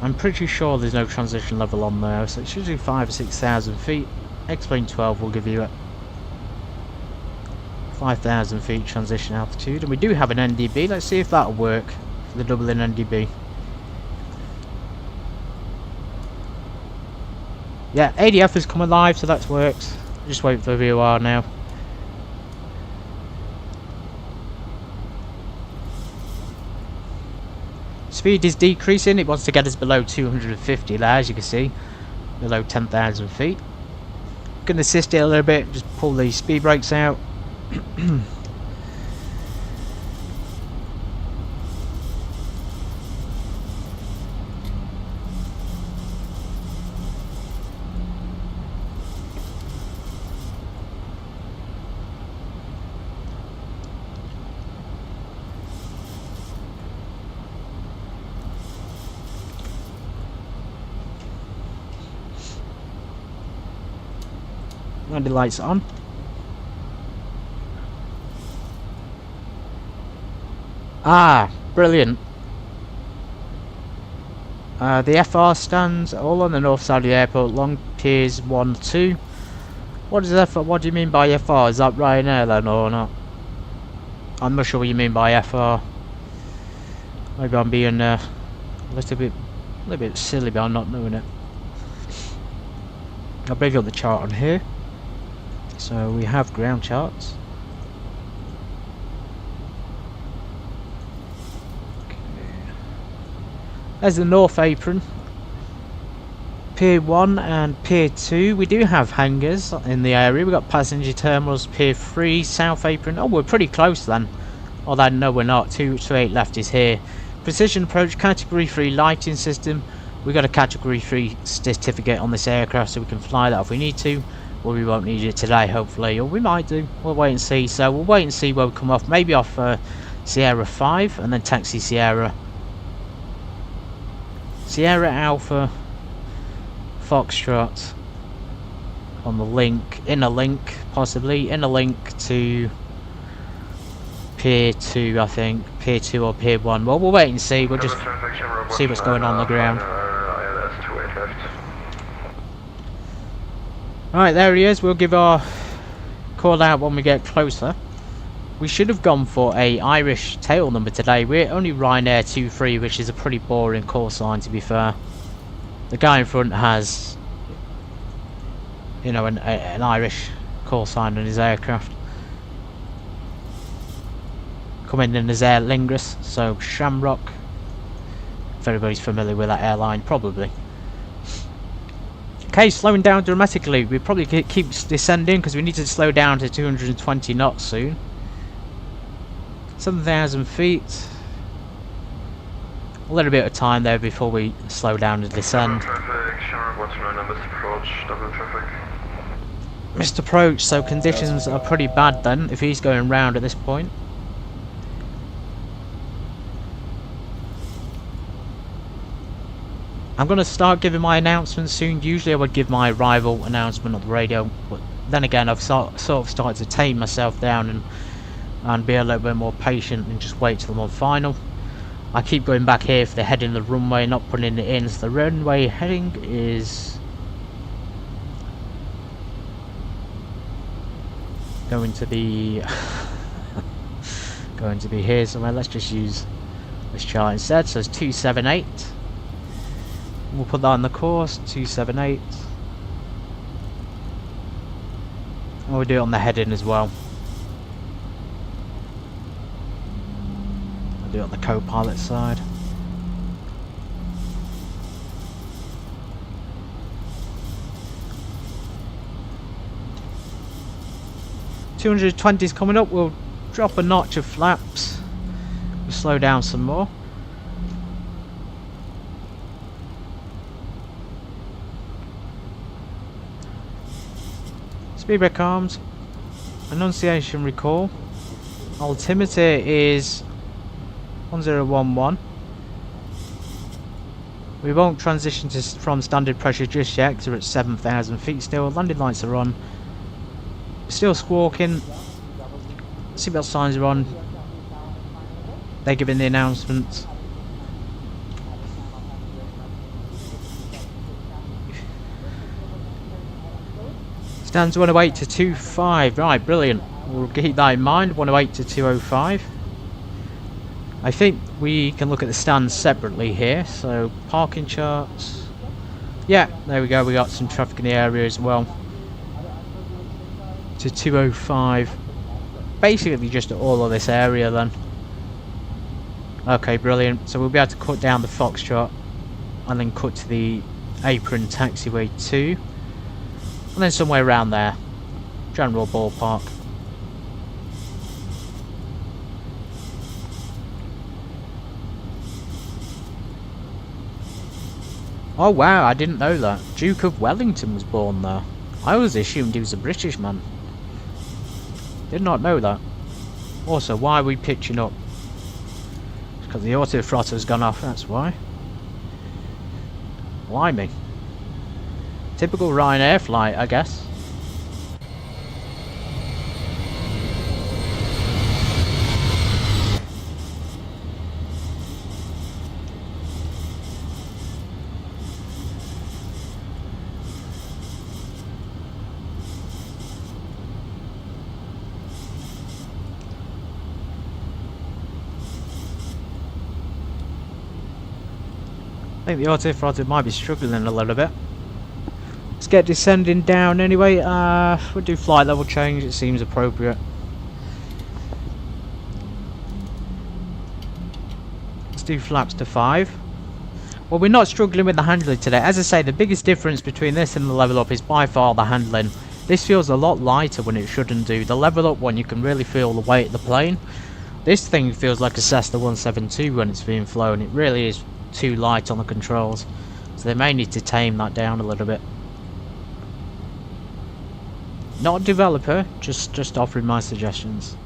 I'm pretty sure there's no transition level on there, so it's usually 5,000 or 6,000 feet. X-Plane 12 will give you it. 5,000 feet transition altitude, and we do have an NDB. Let's see if that'll work for the Dublin NDB. Yeah, ADF has come alive, so that's worked. Just wait for the VOR now. Speed is decreasing. It wants to get us below 250 there, as you can see, below 10,000 feet. Going to assist it a little bit. Just pull the speed brakes out. And the lights on. Ah, brilliant. The FR stands all on the north side of the airport, long tiers 1, 2. What is FR? What do you mean by FR? Is that Ryanair then or not? I'm not sure what you mean by FR. Maybe I'm being a little bit silly by not knowing it. I'll bring up the chart on here. So we have ground charts. Okay. There's the north apron. Pier 1 and Pier 2. We do have hangars in the area. We've got passenger terminals. Pier 3, south apron. Oh, we're pretty close then. Although no, we're not. 228 left is here. Precision approach, category 3 lighting system. We've got a category 3 certificate on this aircraft, so we can fly that if we need to. Well, we won't need it today, hopefully, or we might do. We'll wait and see. So we'll wait and see where we come off. Maybe off Sierra 5 and then taxi Sierra Alpha Foxtrot on the link, inner link possibly, inner link to Pier 2, I think. Pier 2 or Pier 1. Well, we'll wait and see. We'll just see what's going on the ground. Right, there he is. We'll give our call out when we get closer. We should have gone for a Irish tail number today. We're only Ryanair 23, which is a pretty boring call sign, to be fair. The guy in front has, you know, an Irish call sign on his aircraft. Coming in as Aer Lingus, so Shamrock. If everybody's familiar with that airline, probably. Okay, slowing down dramatically. We probably keep descending because we need to slow down to 220 knots soon. 7,000 feet. A little bit of time there before we slow down and descend. Missed approach, so conditions are pretty bad then if he's going round at this point. I'm going to start giving my announcements soon. Usually I would give my arrival announcement on the radio, but then again I've sort of started to tame myself down and be a little bit more patient and just wait till I'm on final. I keep going back here for the heading of the runway, not putting it in. So the runway heading is going to be here somewhere. Let's just use this chart instead. So it's 278. We'll put that on the course, 278. And we'll do it on the heading as well. I'll do it on the co-pilot side. $220 is coming up. We'll drop a notch of flaps. We'll slow down some more. Speed brake arms. Annunciation recall. Altimeter is 1011. We won't transition from standard pressure just yet because we're at 7,000 feet still. Landing lights are on. Still squawking. Seatbelt signs are on. They're giving the announcements. Stands 108 to 25. Right, brilliant. We'll keep that in mind. 108 to 205. I think we can look at the stands separately here. So parking charts. Yeah, there we go. We got some traffic in the area as well. To 205. Basically just all of this area then. Okay, brilliant. So we'll be able to cut down the Foxtrot and then cut to the apron taxiway 2. And then somewhere around there. General ballpark. Oh wow, I didn't know that. Duke of Wellington was born there. I always assumed he was a British man. Did not know that. Also, why are we pitching up? It's because the auto throttle's gone off, that's why. Blimey. Typical Ryanair flight, I guess. I think the auto throttle might be struggling a little bit. Let's get descending down anyway. We'll do flight level change, it seems appropriate. Let's do flaps to 5. Well, we're not struggling with the handling today. As I say, the biggest difference between this and the level up is by far the handling. This feels a lot lighter when it shouldn't do. The level up one, you can really feel the weight of the plane. This thing feels like a Cessna 172 when it's being flown. It really is too light on the controls, so they may need to tame that down a little bit. Not a developer, just offering my suggestions.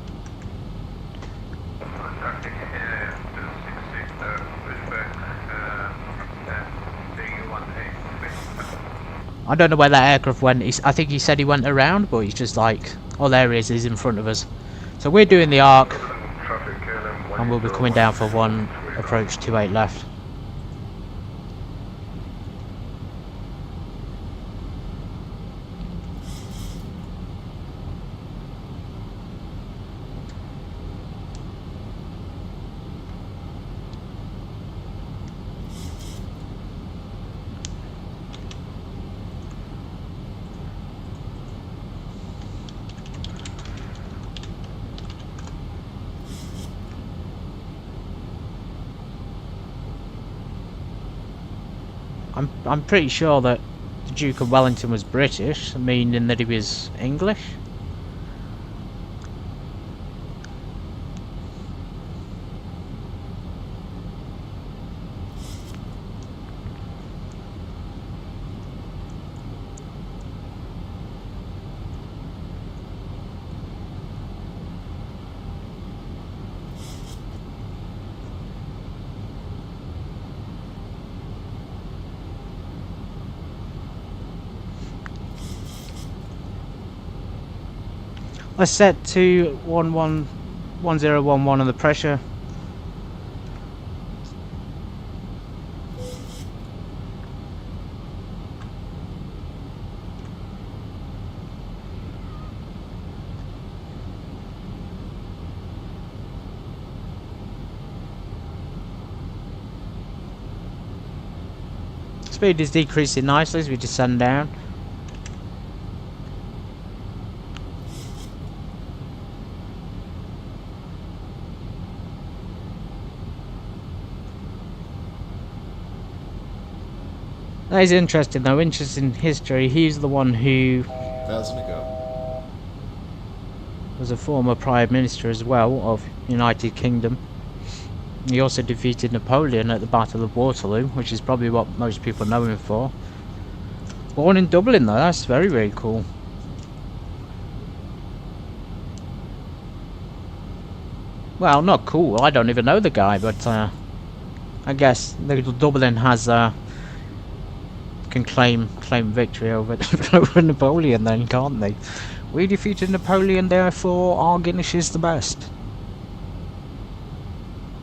I don't know where that aircraft went. I think he said he went around, but he's just like, oh there he is, he's in front of us. So we're doing the arc, and we'll be coming down for 1 approach 28 left. I'm pretty sure that the Duke of Wellington was British, meaning that he was English. Let's set to 1011 on the pressure. Speed is decreasing nicely as we descend down. That is interesting though, interesting history. He's the one who 1,000 to go. was a former Prime Minister as well of United Kingdom. He also defeated Napoleon at the Battle of Waterloo, which is probably what most people know him for. Born in Dublin though, that's very, very cool. Well, not cool, I don't even know the guy, but I guess little Dublin has can claim victory over over Napoleon then, can't they? We defeated Napoleon, therefore our Guinness is the best.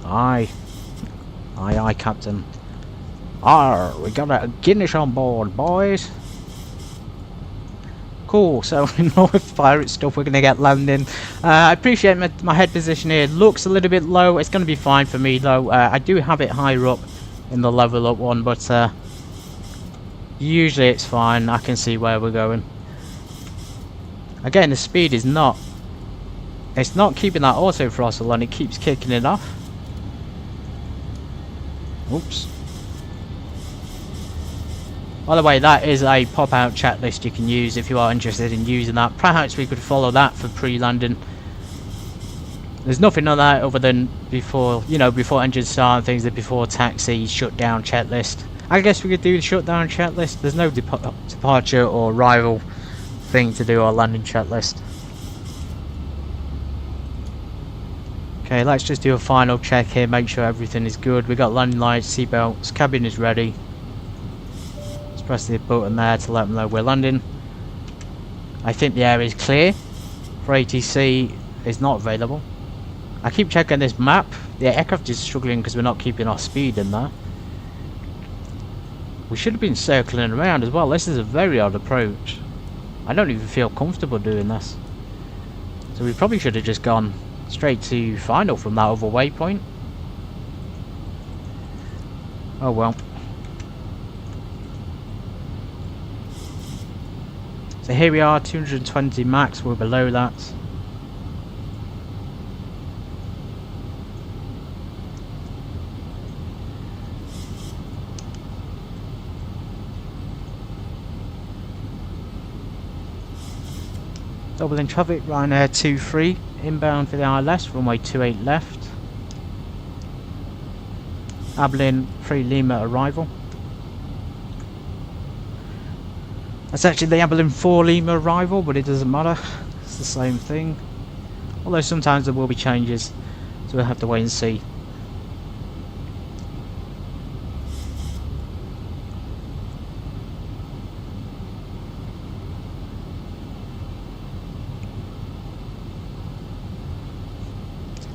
Aye, Captain. Arr, we got a Guinness on board, boys. Cool, so no pirate stuff, we're going to get landing. I appreciate my head position here. Looks a little bit low, it's going to be fine for me though. I do have it higher up in the level up one, but usually it's fine. I can see where we're going. Again, the speed is not... It's not keeping that auto throttle on, it keeps kicking it off. Oops. By the way, that is a pop-out checklist you can use if you are interested in using that. Perhaps we could follow that for pre-landing. There's nothing on that other than before, you know, before engine start and things, the before taxi shutdown checklist. I guess we could do the shutdown checklist. There's no departure or arrival thing to do our landing checklist. Okay, let's just do a final check here, make sure everything is good. We got landing lights, seatbelts, cabin is ready. Press the button there to let them know we're landing. I think the area is clear. For ATC is not available. I keep checking this map. The aircraft is struggling because we're not keeping our speed in there. We should have been circling around as well. This is a very odd approach. I don't even feel comfortable doing this. So we probably should have just gone straight to final from that other waypoint. Oh well. So here we are, 220 max, we're below that. Dublin traffic, Ryanair 23, inbound for the ILS, runway 28 left. Abilene 3 Lima arrival. That's actually the Abilene 4 Lima arrival, but it doesn't matter. It's the same thing. Although sometimes there will be changes, so we'll have to wait and see.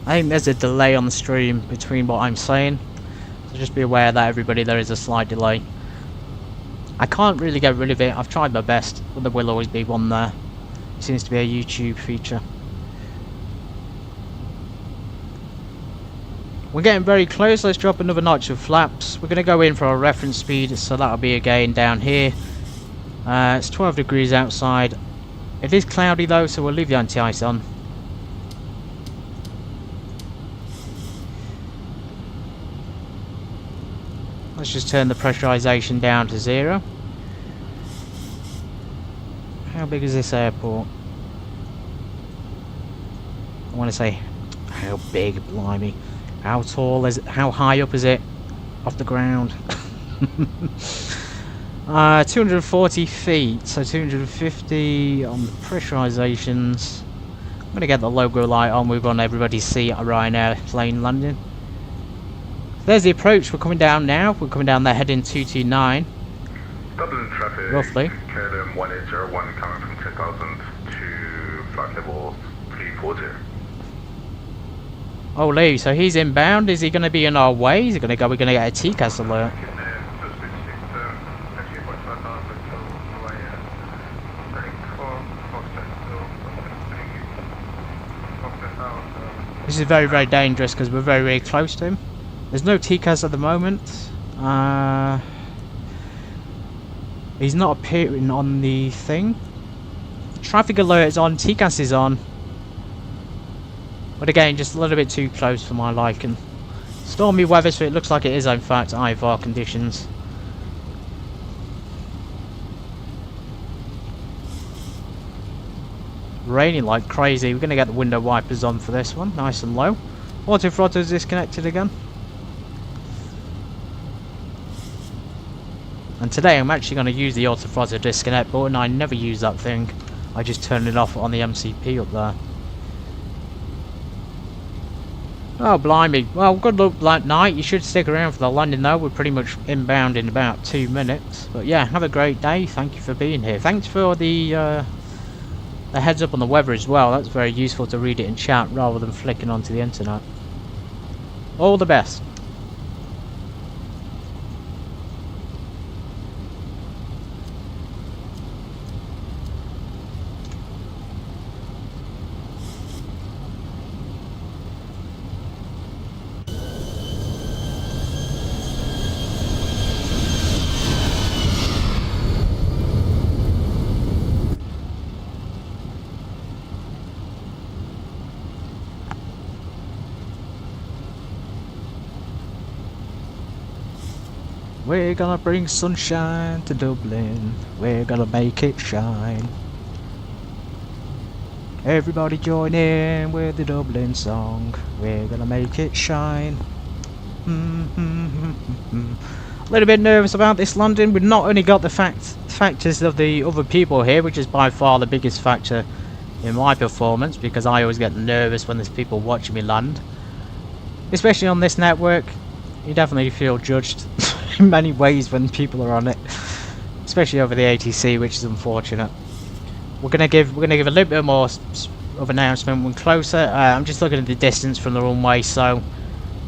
I think there's a delay on the stream between what I'm saying, so just be aware that everybody there is a slight delay. I can't really get rid of it, I've tried my best, but there will always be one there. It seems to be a YouTube feature. We're getting very close, let's drop another notch of flaps. We're going to go in for our reference speed, so that'll be again down here. It's 12 degrees outside. It is cloudy though, so we'll leave the anti-ice on. Let's just turn the pressurization down to 0. How big is this airport? I want to say, how big, blimey. How tall is it? How high up is it off the ground? 240 feet, so 250 on the pressurizations. I'm going to get the logo light on, we're on everybody's seat at Ryanair plane landing. There's the approach, we're coming down now, we're coming down there heading 229. Dublin traffic, roughly. KLM 1801 coming from 10,000 to flight level 340. Oh Lee, so he's inbound, is he going to be in our way? Is he going to go, we're going to get a TCAS alert. This is very, very dangerous because we're very, very close to him. There's no TCAS at the moment. He's not appearing on the thing. Traffic alert is on, TCAS is on. But again, just a little bit too close for my liking. Stormy weather, so it looks like it is in fact IFR conditions. raining like crazy. We're going to get the window wipers on for this one, nice and low. Auto throttle is disconnected again. And today I'm actually going to use the auto throttle disconnect button. I never use that thing. I just turn it off on the MCP up there. Oh blimey, well good luck that night. You should stick around for the landing though. We're pretty much inbound in about 2 minutes. But yeah, have a great day. Thank you for being here. Thanks for the heads up on the weather as well. That's very useful to read it in chat rather than flicking onto the internet. All the best. We're gonna bring sunshine to Dublin. We're gonna make it shine. Everybody join in with the Dublin song. We're gonna make it shine. A little bit nervous about this landing. We've not only got the factors of the other people here, which is by far the biggest factor in my performance, because I always get nervous when there's people watching me land. Especially on this network, you definitely feel judged in many ways when people are on it, especially over the ATC, which is unfortunate. We're gonna give a little bit more of announcement when closer. I'm just looking at the distance from the runway, so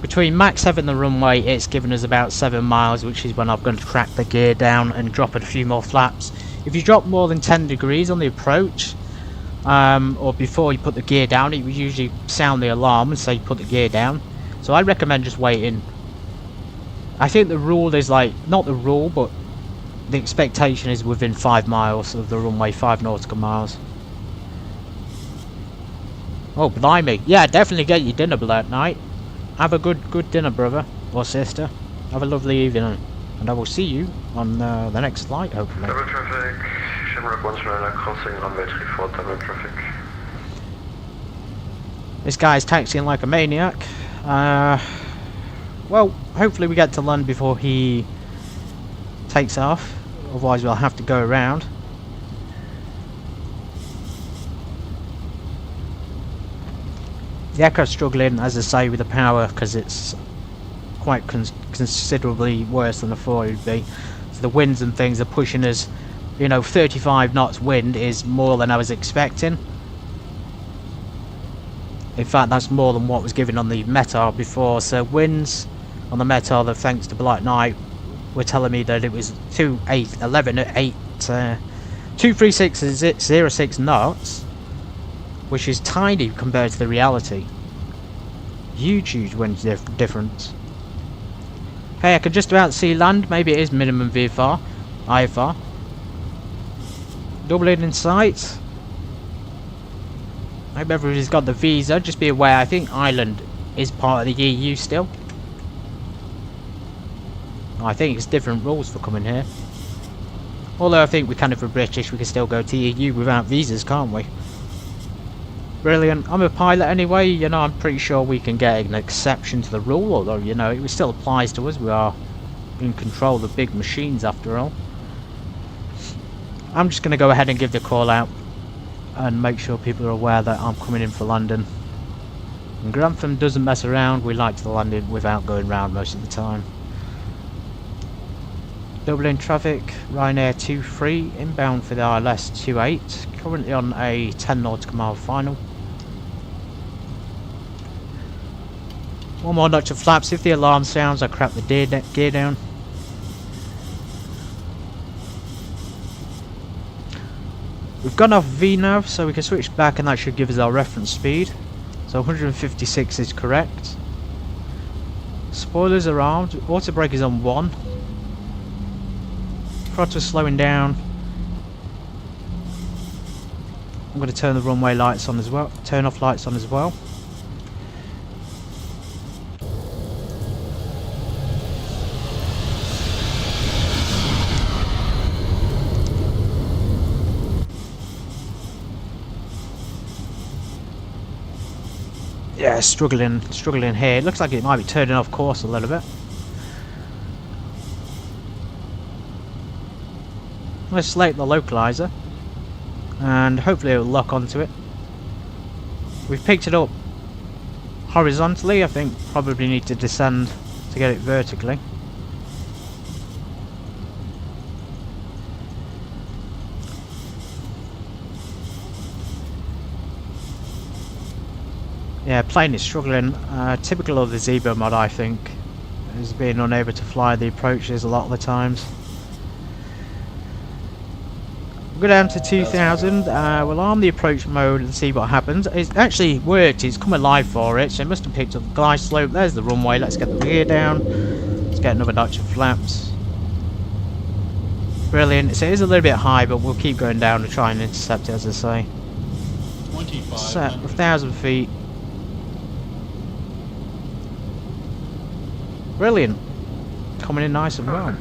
between Mach 7 and the runway, it's given us about 7 miles, which is when I'm going to crack the gear down and drop it a few more flaps. If you drop more than 10 degrees on the approach, or before you put the gear down, it would usually sound the alarm and say put the gear down. So I recommend just waiting. I think the rule is like, not the rule, but the expectation is within 5 miles of the runway, 5 nautical miles. Oh, blimey. Yeah, definitely get your dinner that night. Have a good dinner, brother or sister. Have a lovely evening, and I will see you on the next flight, hopefully. Double traffic, Shamrock 1 Ryanair crossing runway 34, double traffic. This guy's taxiing like a maniac. Well, hopefully we get to land before he takes off, otherwise we'll have to go around. The Echo's struggling, as I say, with the power, because it's quite considerably worse than I thought it would be. So the winds and things are pushing us, you know, 35 knots wind is more than I was expecting. In fact, that's more than what was given on the METAR before. So winds on the METAR, that thanks to Black Knight, were telling me that it was 236.06 knots, which is tiny compared to the reality. Huge wind difference. Hey, I can just about see land. Maybe it is minimum VFR, IFR. Dublin in sight. I hope everybody's got the visa. Just be aware, I think Ireland is part of the EU still. I think it's different rules for coming here. Although I think we can, if we're British, we can still go to EU without visas, can't we? Brilliant. I'm a pilot anyway, you know, I'm pretty sure we can get an exception to the rule, although, you know, it still applies to us. We are in control of the big machines after all. I'm just going to go ahead and give the call out and make sure people are aware that I'm coming in for London. And Grantham doesn't mess around. We like to land in without going round most of the time. Dublin traffic, Ryanair 23 inbound for the ILS 28, currently on a 10 nautical mile final. One more notch of flaps. If the alarm sounds, I crack the gear down. We've gone off VNAV, so we can switch back, and that should give us our reference speed. So 156 is correct. Spoilers are armed. Auto brake is on 1. Throttle slowing down. I'm going to turn the runway lights on as well. Turn off lights on as well. struggling here. It looks like it might be turning off course a little bit. Let's select the localizer and hopefully it will lock onto it. We've picked it up horizontally. I think probably need to descend to get it vertically. Yeah, plane is struggling. Typical of the Zibo mod, I think, is being unable to fly the approaches a lot of the times. We'll go down to 2000. We'll arm the approach mode and see what happens. It's actually worked. It's come alive for it, so it must have picked up the glide slope. There's the runway. Let's get the gear down. Let's get another notch of flaps. Brilliant. So it is a little bit high, but we'll keep going down to try and intercept it, as I say. Set 1,000 feet. Brilliant. Coming in nice and well.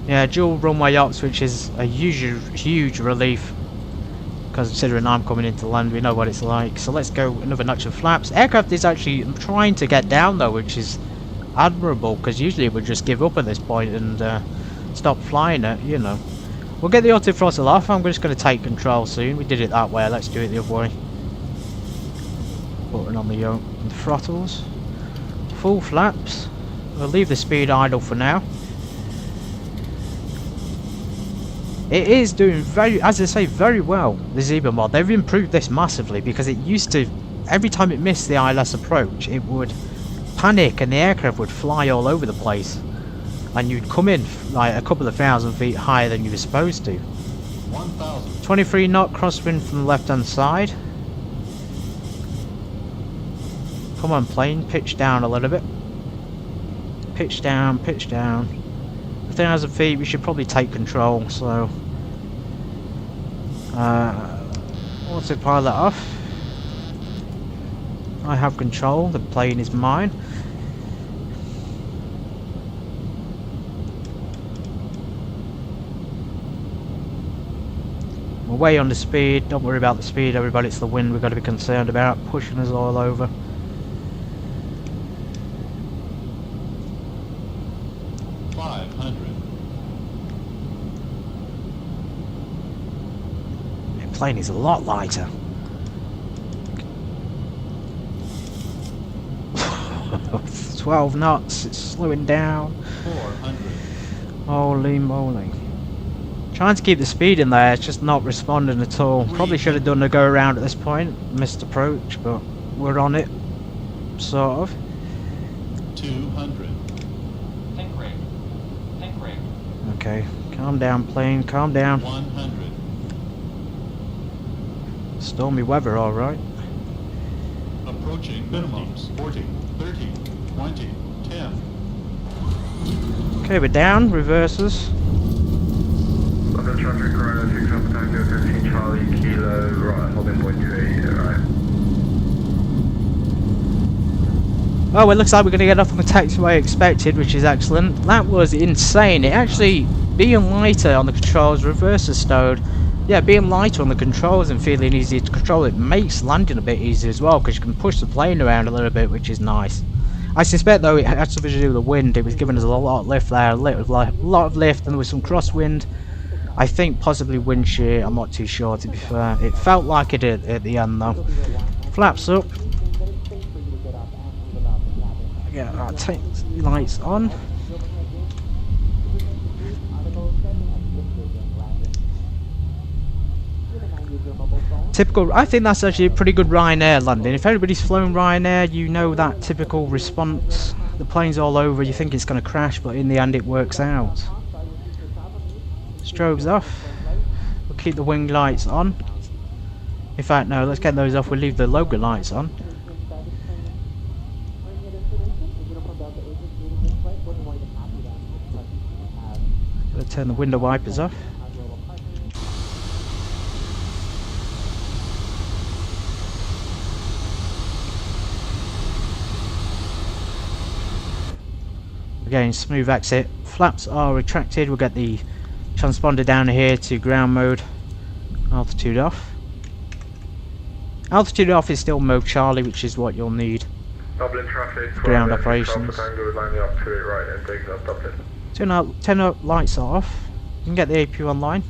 Yeah, dual runway ops, which is a huge relief, considering I'm coming into land. We know what it's like. So let's go another notch of flaps. Aircraft is actually trying to get down though, which is admirable, because usually it would just give up at this point and stop flying it, you know. We'll get the auto throttle off. I'm just going to take control soon. We did it that way. Let's do it the other way. Button on the yoke and the throttles. Full flaps. We'll leave the speed idle for now. It is doing very, as I say, very well, the Zibo mod. They've improved this massively, because it used to, every time it missed the ILS approach, it would panic and the aircraft would fly all over the place. And you'd come in like a couple of 1,000 feet higher than you were supposed to. 23 knot crosswind from the left hand side. Come on plane, pitch down a little bit. Pitch down, pitch down. 1,000 feet, we should probably take control, so autopilot off. I have control, the plane is mine. We're way under speed, don't worry about the speed everybody, it's the wind we've got to be concerned about, pushing us all over. The plane is a lot lighter. It's 12 knots, it's slowing down. 400. Holy moly. Trying to keep the speed in there, it's just not responding at all. Probably should have done a go around at this point. Missed approach, but we're on it. Sort of. 200. Think rate. Think rate. Okay, calm down plane, calm down. 100. Stormy weather, alright. Approaching minimums. 40, 30, 20, 10. Okay, we're down, reverses. London traffic, Ryanair 6 up Tango 15 Charlie Kilo, right, holding point 28, right. Oh, it looks like we're going to get off on the taxiway expected, which is excellent. That was insane. It actually, being lighter on the controls, reverses stowed. Yeah, being lighter on the controls and feeling easier to control, it makes landing a bit easier as well, because you can push the plane around a little bit, which is nice. I suspect though it had something to do with the wind. It was giving us a lot of lift there, a lot of lift, and there was some crosswind. I think possibly wind shear, I'm not too sure to be fair. It felt like it did at the end though. Flaps up. Yeah, our tail lights on. Typical, I think that's actually a pretty good Ryanair landing. If everybody's flown Ryanair, you know that typical response. The plane's all over, you think it's going to crash, but in the end it works out. Strobes off. We'll keep the wing lights on. In fact, no, let's get those off. We'll leave the logo lights on. Gotta turn the window wipers off. Again, smooth exit. Flaps are retracted. We'll get the transponder down here to ground mode. Altitude off. Altitude off is still mode Charlie, which is what you'll need. Dublin traffic. Ground operations. Turn up lights off. You can get the APU online.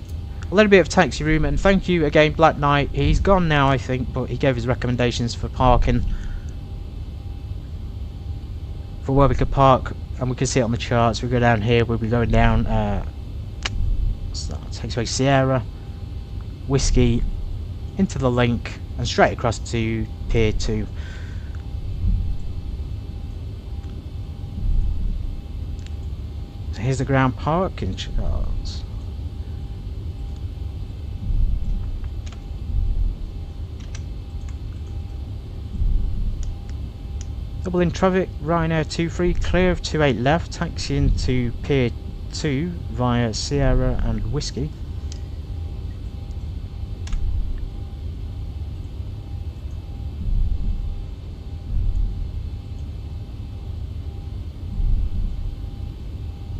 A little bit of taxi room, and thank you again, Black Knight. He's gone now, I think, but he gave his recommendations for parking. For where we could park, and we can see it on the charts. We go down here, we'll be going down taxiway Sierra, Whiskey, into the link, and straight across to Pier 2. So here's the ground parking charts. Dublin traffic, Ryanair 23, clear of 28 left, taxi into Pier 2 via Sierra and Whiskey.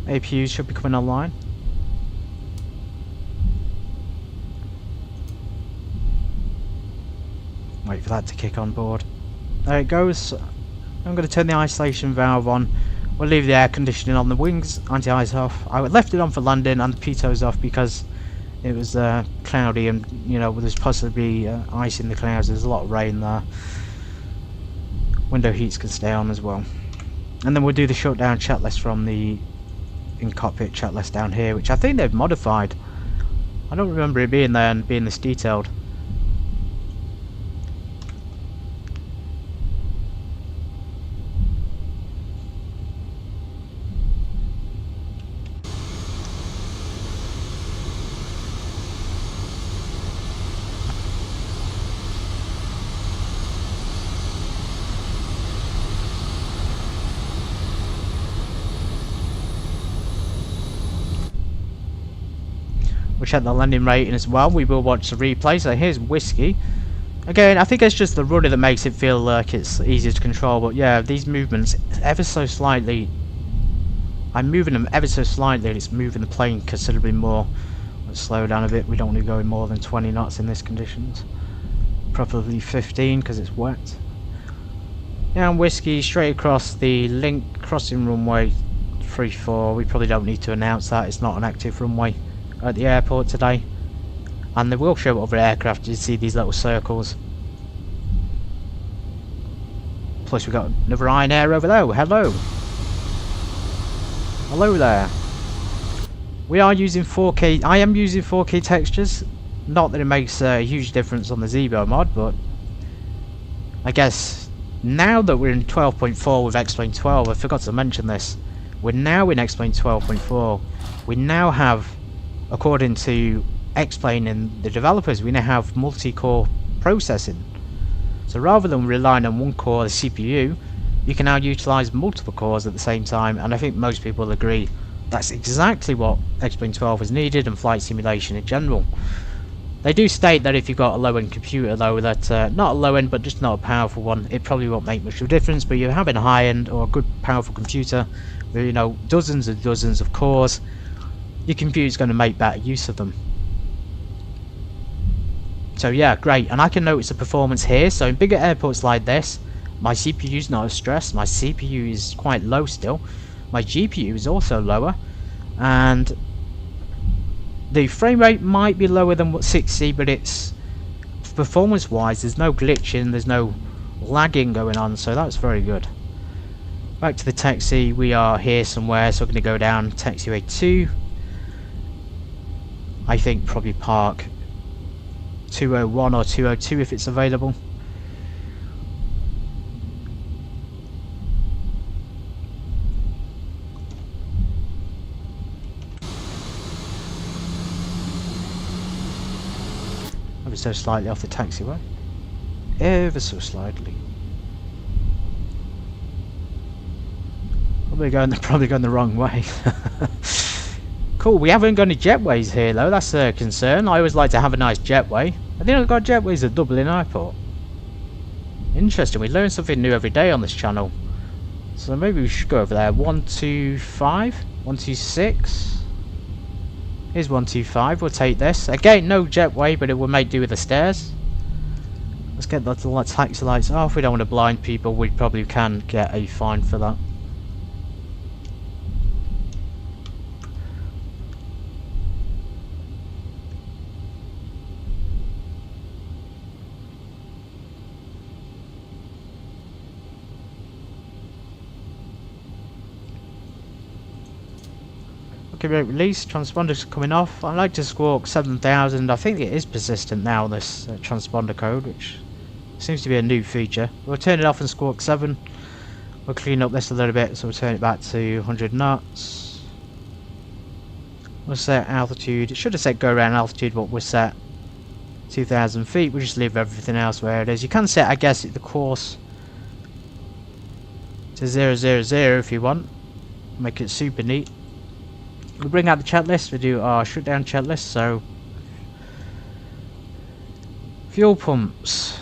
APUs should be coming online. Wait for that to kick on board. There it goes. I'm going to turn the isolation valve on. We'll leave the air conditioning on, the wings anti-ice off. I left it on for landing and the pitos off because it was cloudy, and you know there's possibly ice in the clouds. There's a lot of rain there. Window heats can stay on as well. And then we'll do the shutdown chat list from the in-cockpit chat list down here, which I think they've modified. I don't remember it being there and being this detailed. We'll check the landing rating as well. We will watch the replay. So here's Whiskey. Again, I think it's just the rudder that makes it feel like it's easier to control. But yeah, these movements ever so slightly. I'm moving them ever so slightly, and it's moving the plane considerably more. Let's slow down a bit. We don't want to go more than 20 knots in these conditions. Probably 15 because it's wet. Down Whiskey, straight across the link crossing runway 34. We probably don't need to announce that. It's not an active runway at the airport today, and they will show other aircraft. You see these little circles. Plus we've got another Ryanair over there. Hello. Hello there. We are using 4K. I am using 4K textures. Not that it makes a huge difference on the Zibo mod, but I guess now that we're in 12.4 with X-Plane 12, I forgot to mention this. We're now in X-Plane 12.4. We now have, according to X-Plane and the developers, we now have multi-core processing. So rather than relying on one core, the CPU, you can now utilize multiple cores at the same time, and I think most people agree that's exactly what X-Plane 12 has needed, and flight simulation in general. They do state that if you've got a low-end computer though, that not a low-end but just not a powerful one, it probably won't make much of a difference, but you're having a high-end or a good powerful computer with, you know, dozens and dozens of cores, your computer's going to make better use of them. So yeah, great. And I can notice the performance here. So in bigger airports like this, my CPU is not as stressed. My CPU is quite low still. My GPU is also lower, and the frame rate might be lower than what 60, but it's performance wise there's no glitching, there's no lagging going on, so that's very good. Back to the taxi. We are here somewhere, so we're going to go down taxiway 2. I think probably park 201 or 202 if it's available. Ever so slightly off the taxiway. Ever so slightly. Probably going the wrong way. Cool, we haven't got any jetways here though, that's a concern. I always like to have a nice jetway. I think I've got jetways at Dublin Airport. Interesting, we learn something new every day on this channel. So maybe we should go over there. 125, 126. Here's 125, we'll take this. Again, no jetway, but it will make do with the stairs. Let's get the taxi lights off. We don't want to blind people, we probably can get a fine for that. Okay, rate release, transponders coming off. I like to squawk 7000. I think it is persistent now, this transponder code, which seems to be a new feature. We'll turn it off and squawk 7. We'll clean up this a little bit, so we'll turn it back to 100 knots. We'll set altitude. It should have said go around altitude, but we'll set 2000 feet. We'll just leave everything else where it is. You can set, I guess, the course to 000 if you want. Make it super neat. We'll bring out the chat list. We do our shutdown chat list. So, fuel pumps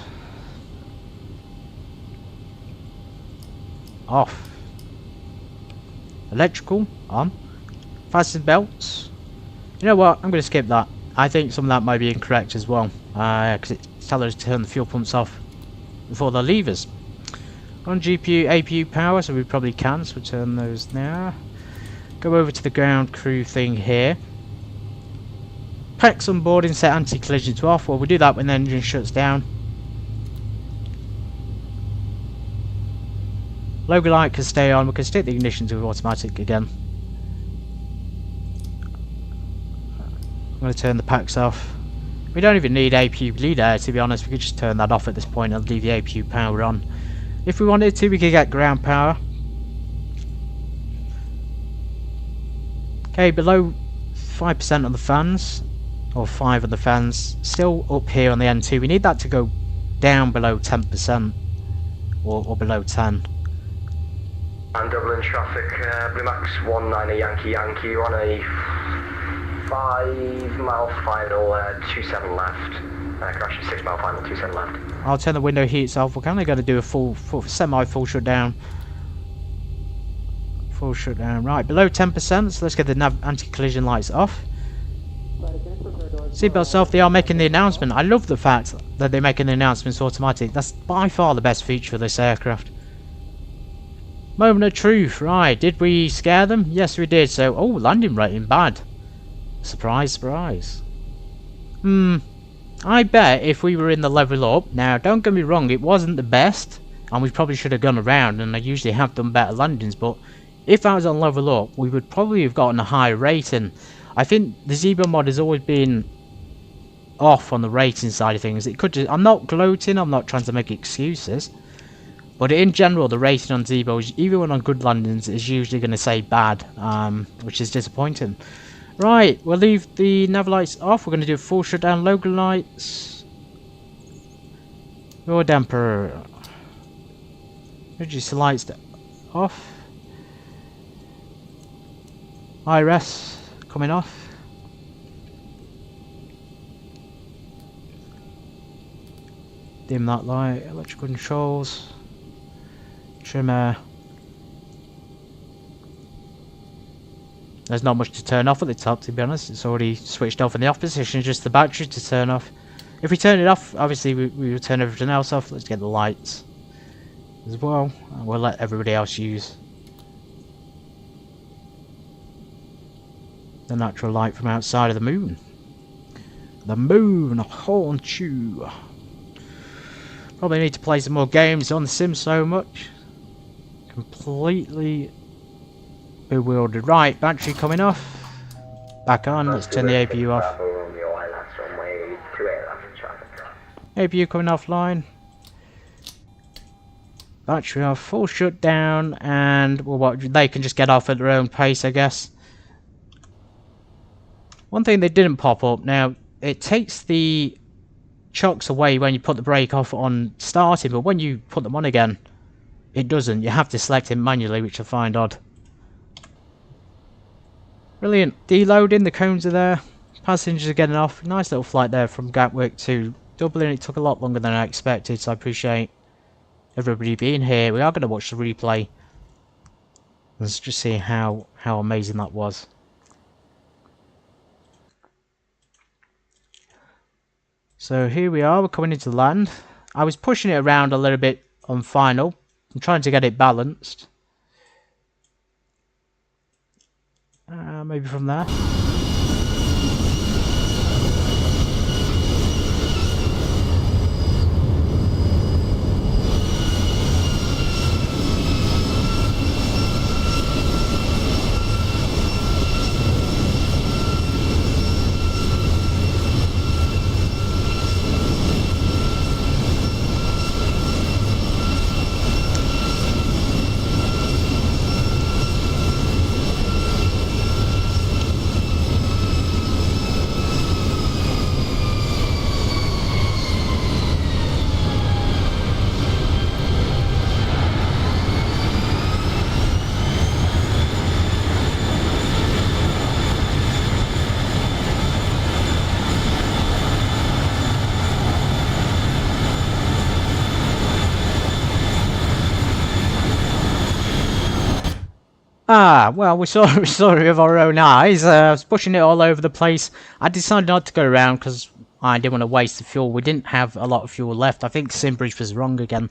off. Electrical on. Fasten belts. You know what? I'm going to skip that. I think some of that might be incorrect as well, because it's telling us to turn the fuel pumps off before the levers. On GPU, APU power, so we probably can. So we'll turn those now. Go over to the ground crew thing here. Packs on board and set anti-collision to off. Well, we do that when the engine shuts down. Logo light can stay on. We can stick the ignition to automatic again. I'm going to turn the packs off. We don't even need APU bleed air, to be honest. We could just turn that off at this point and leave the APU power on. If we wanted to, we could get ground power. Okay, below 5% on the fans, or 5 on the fans, still up here on the N2. We need that to go down below 10%, or below 10. And Dublin traffic, Blue Max 19 Yankee, you're on a 5 mile final, 27 left. Correction, 6 mile final, 27 left. I'll turn the window heats off. We're only going to do a semi-full shutdown. Full shutdown. Right, below 10%, so let's get the anti-collision lights off. Seatbelts off. They are making the announcement. I love the fact that they're making the announcements automatic. That's by far the best feature of this aircraft. Moment of truth. Right, did we scare them? Yes, we did. So, oh, landing rating bad. Surprise, surprise. I bet if we were in the level up, now don't get me wrong, it wasn't the best, and we probably should have gone around, and I usually have done better landings, but if I was on level up, we would probably have gotten a higher rating. I think the Zibo mod has always been off on the rating side of things. It could just, I'm not gloating, I'm not trying to make excuses, but in general the rating on Zibo, even when on good landings, is usually going to say bad, which is disappointing. Right, we'll leave the nav lights off. We're going to do a full shutdown. Logo lights. Roar damper. Reduce the lights off. IRS coming off. Dim that light. Electrical controls. Trimmer. There's not much to turn off at the top, to be honest. It's already switched off in the off position, just the battery to turn off. If we turn it off, obviously we will turn everything else off. Let's get the lights as well, and we'll let everybody else use the natural light from outside of the moon. The moon haunts you. Probably need to play some more games on the sim so much. Completely bewildered. Right, battery coming off. Back on. Let's turn the APU off. APU coming offline. Battery off. Full shutdown. And well, what they can just get off at their own pace, I guess. One thing they didn't pop up. Now, it takes the chocks away when you put the brake off on starting, but when you put them on again, it doesn't. You have to select it manually, which I find odd. Brilliant. Deloading, the cones are there. Passengers are getting off. Nice little flight there from Gatwick to Dublin. It took a lot longer than I expected, so I appreciate everybody being here. We are going to watch the replay. Let's just see how amazing that was. So here we are, we're coming into land. I was pushing it around a little bit on final. I'm trying to get it balanced. Maybe from there. Well, we saw it with our own eyes. I was pushing it all over the place. I decided not to go around because I didn't want to waste the fuel. We didn't have a lot of fuel left. I think Simbridge was wrong again.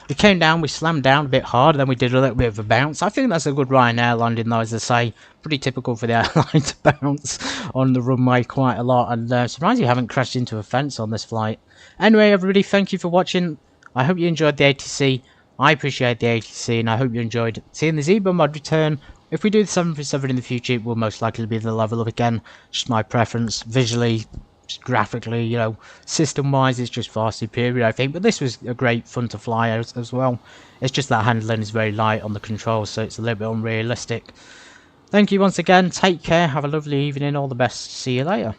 We came down, we slammed down a bit hard, then we did a little bit of a bounce. I think that's a good Ryanair landing though, as I say. Pretty typical for the airline to bounce on the runway quite a lot. And surprised you haven't crashed into a fence on this flight. Anyway, everybody, thank you for watching. I hope you enjoyed the ATC. I appreciate the ATC, and I hope you enjoyed seeing the Zibo mod return. If we do the 737 in the future, it will most likely be the level up again. Just my preference. Visually, graphically, you know, system-wise, it's just far superior, I think. But this was a great fun to fly as well. It's just that handling is very light on the controls, so it's a little bit unrealistic. Thank you once again. Take care. Have a lovely evening. All the best. See you later.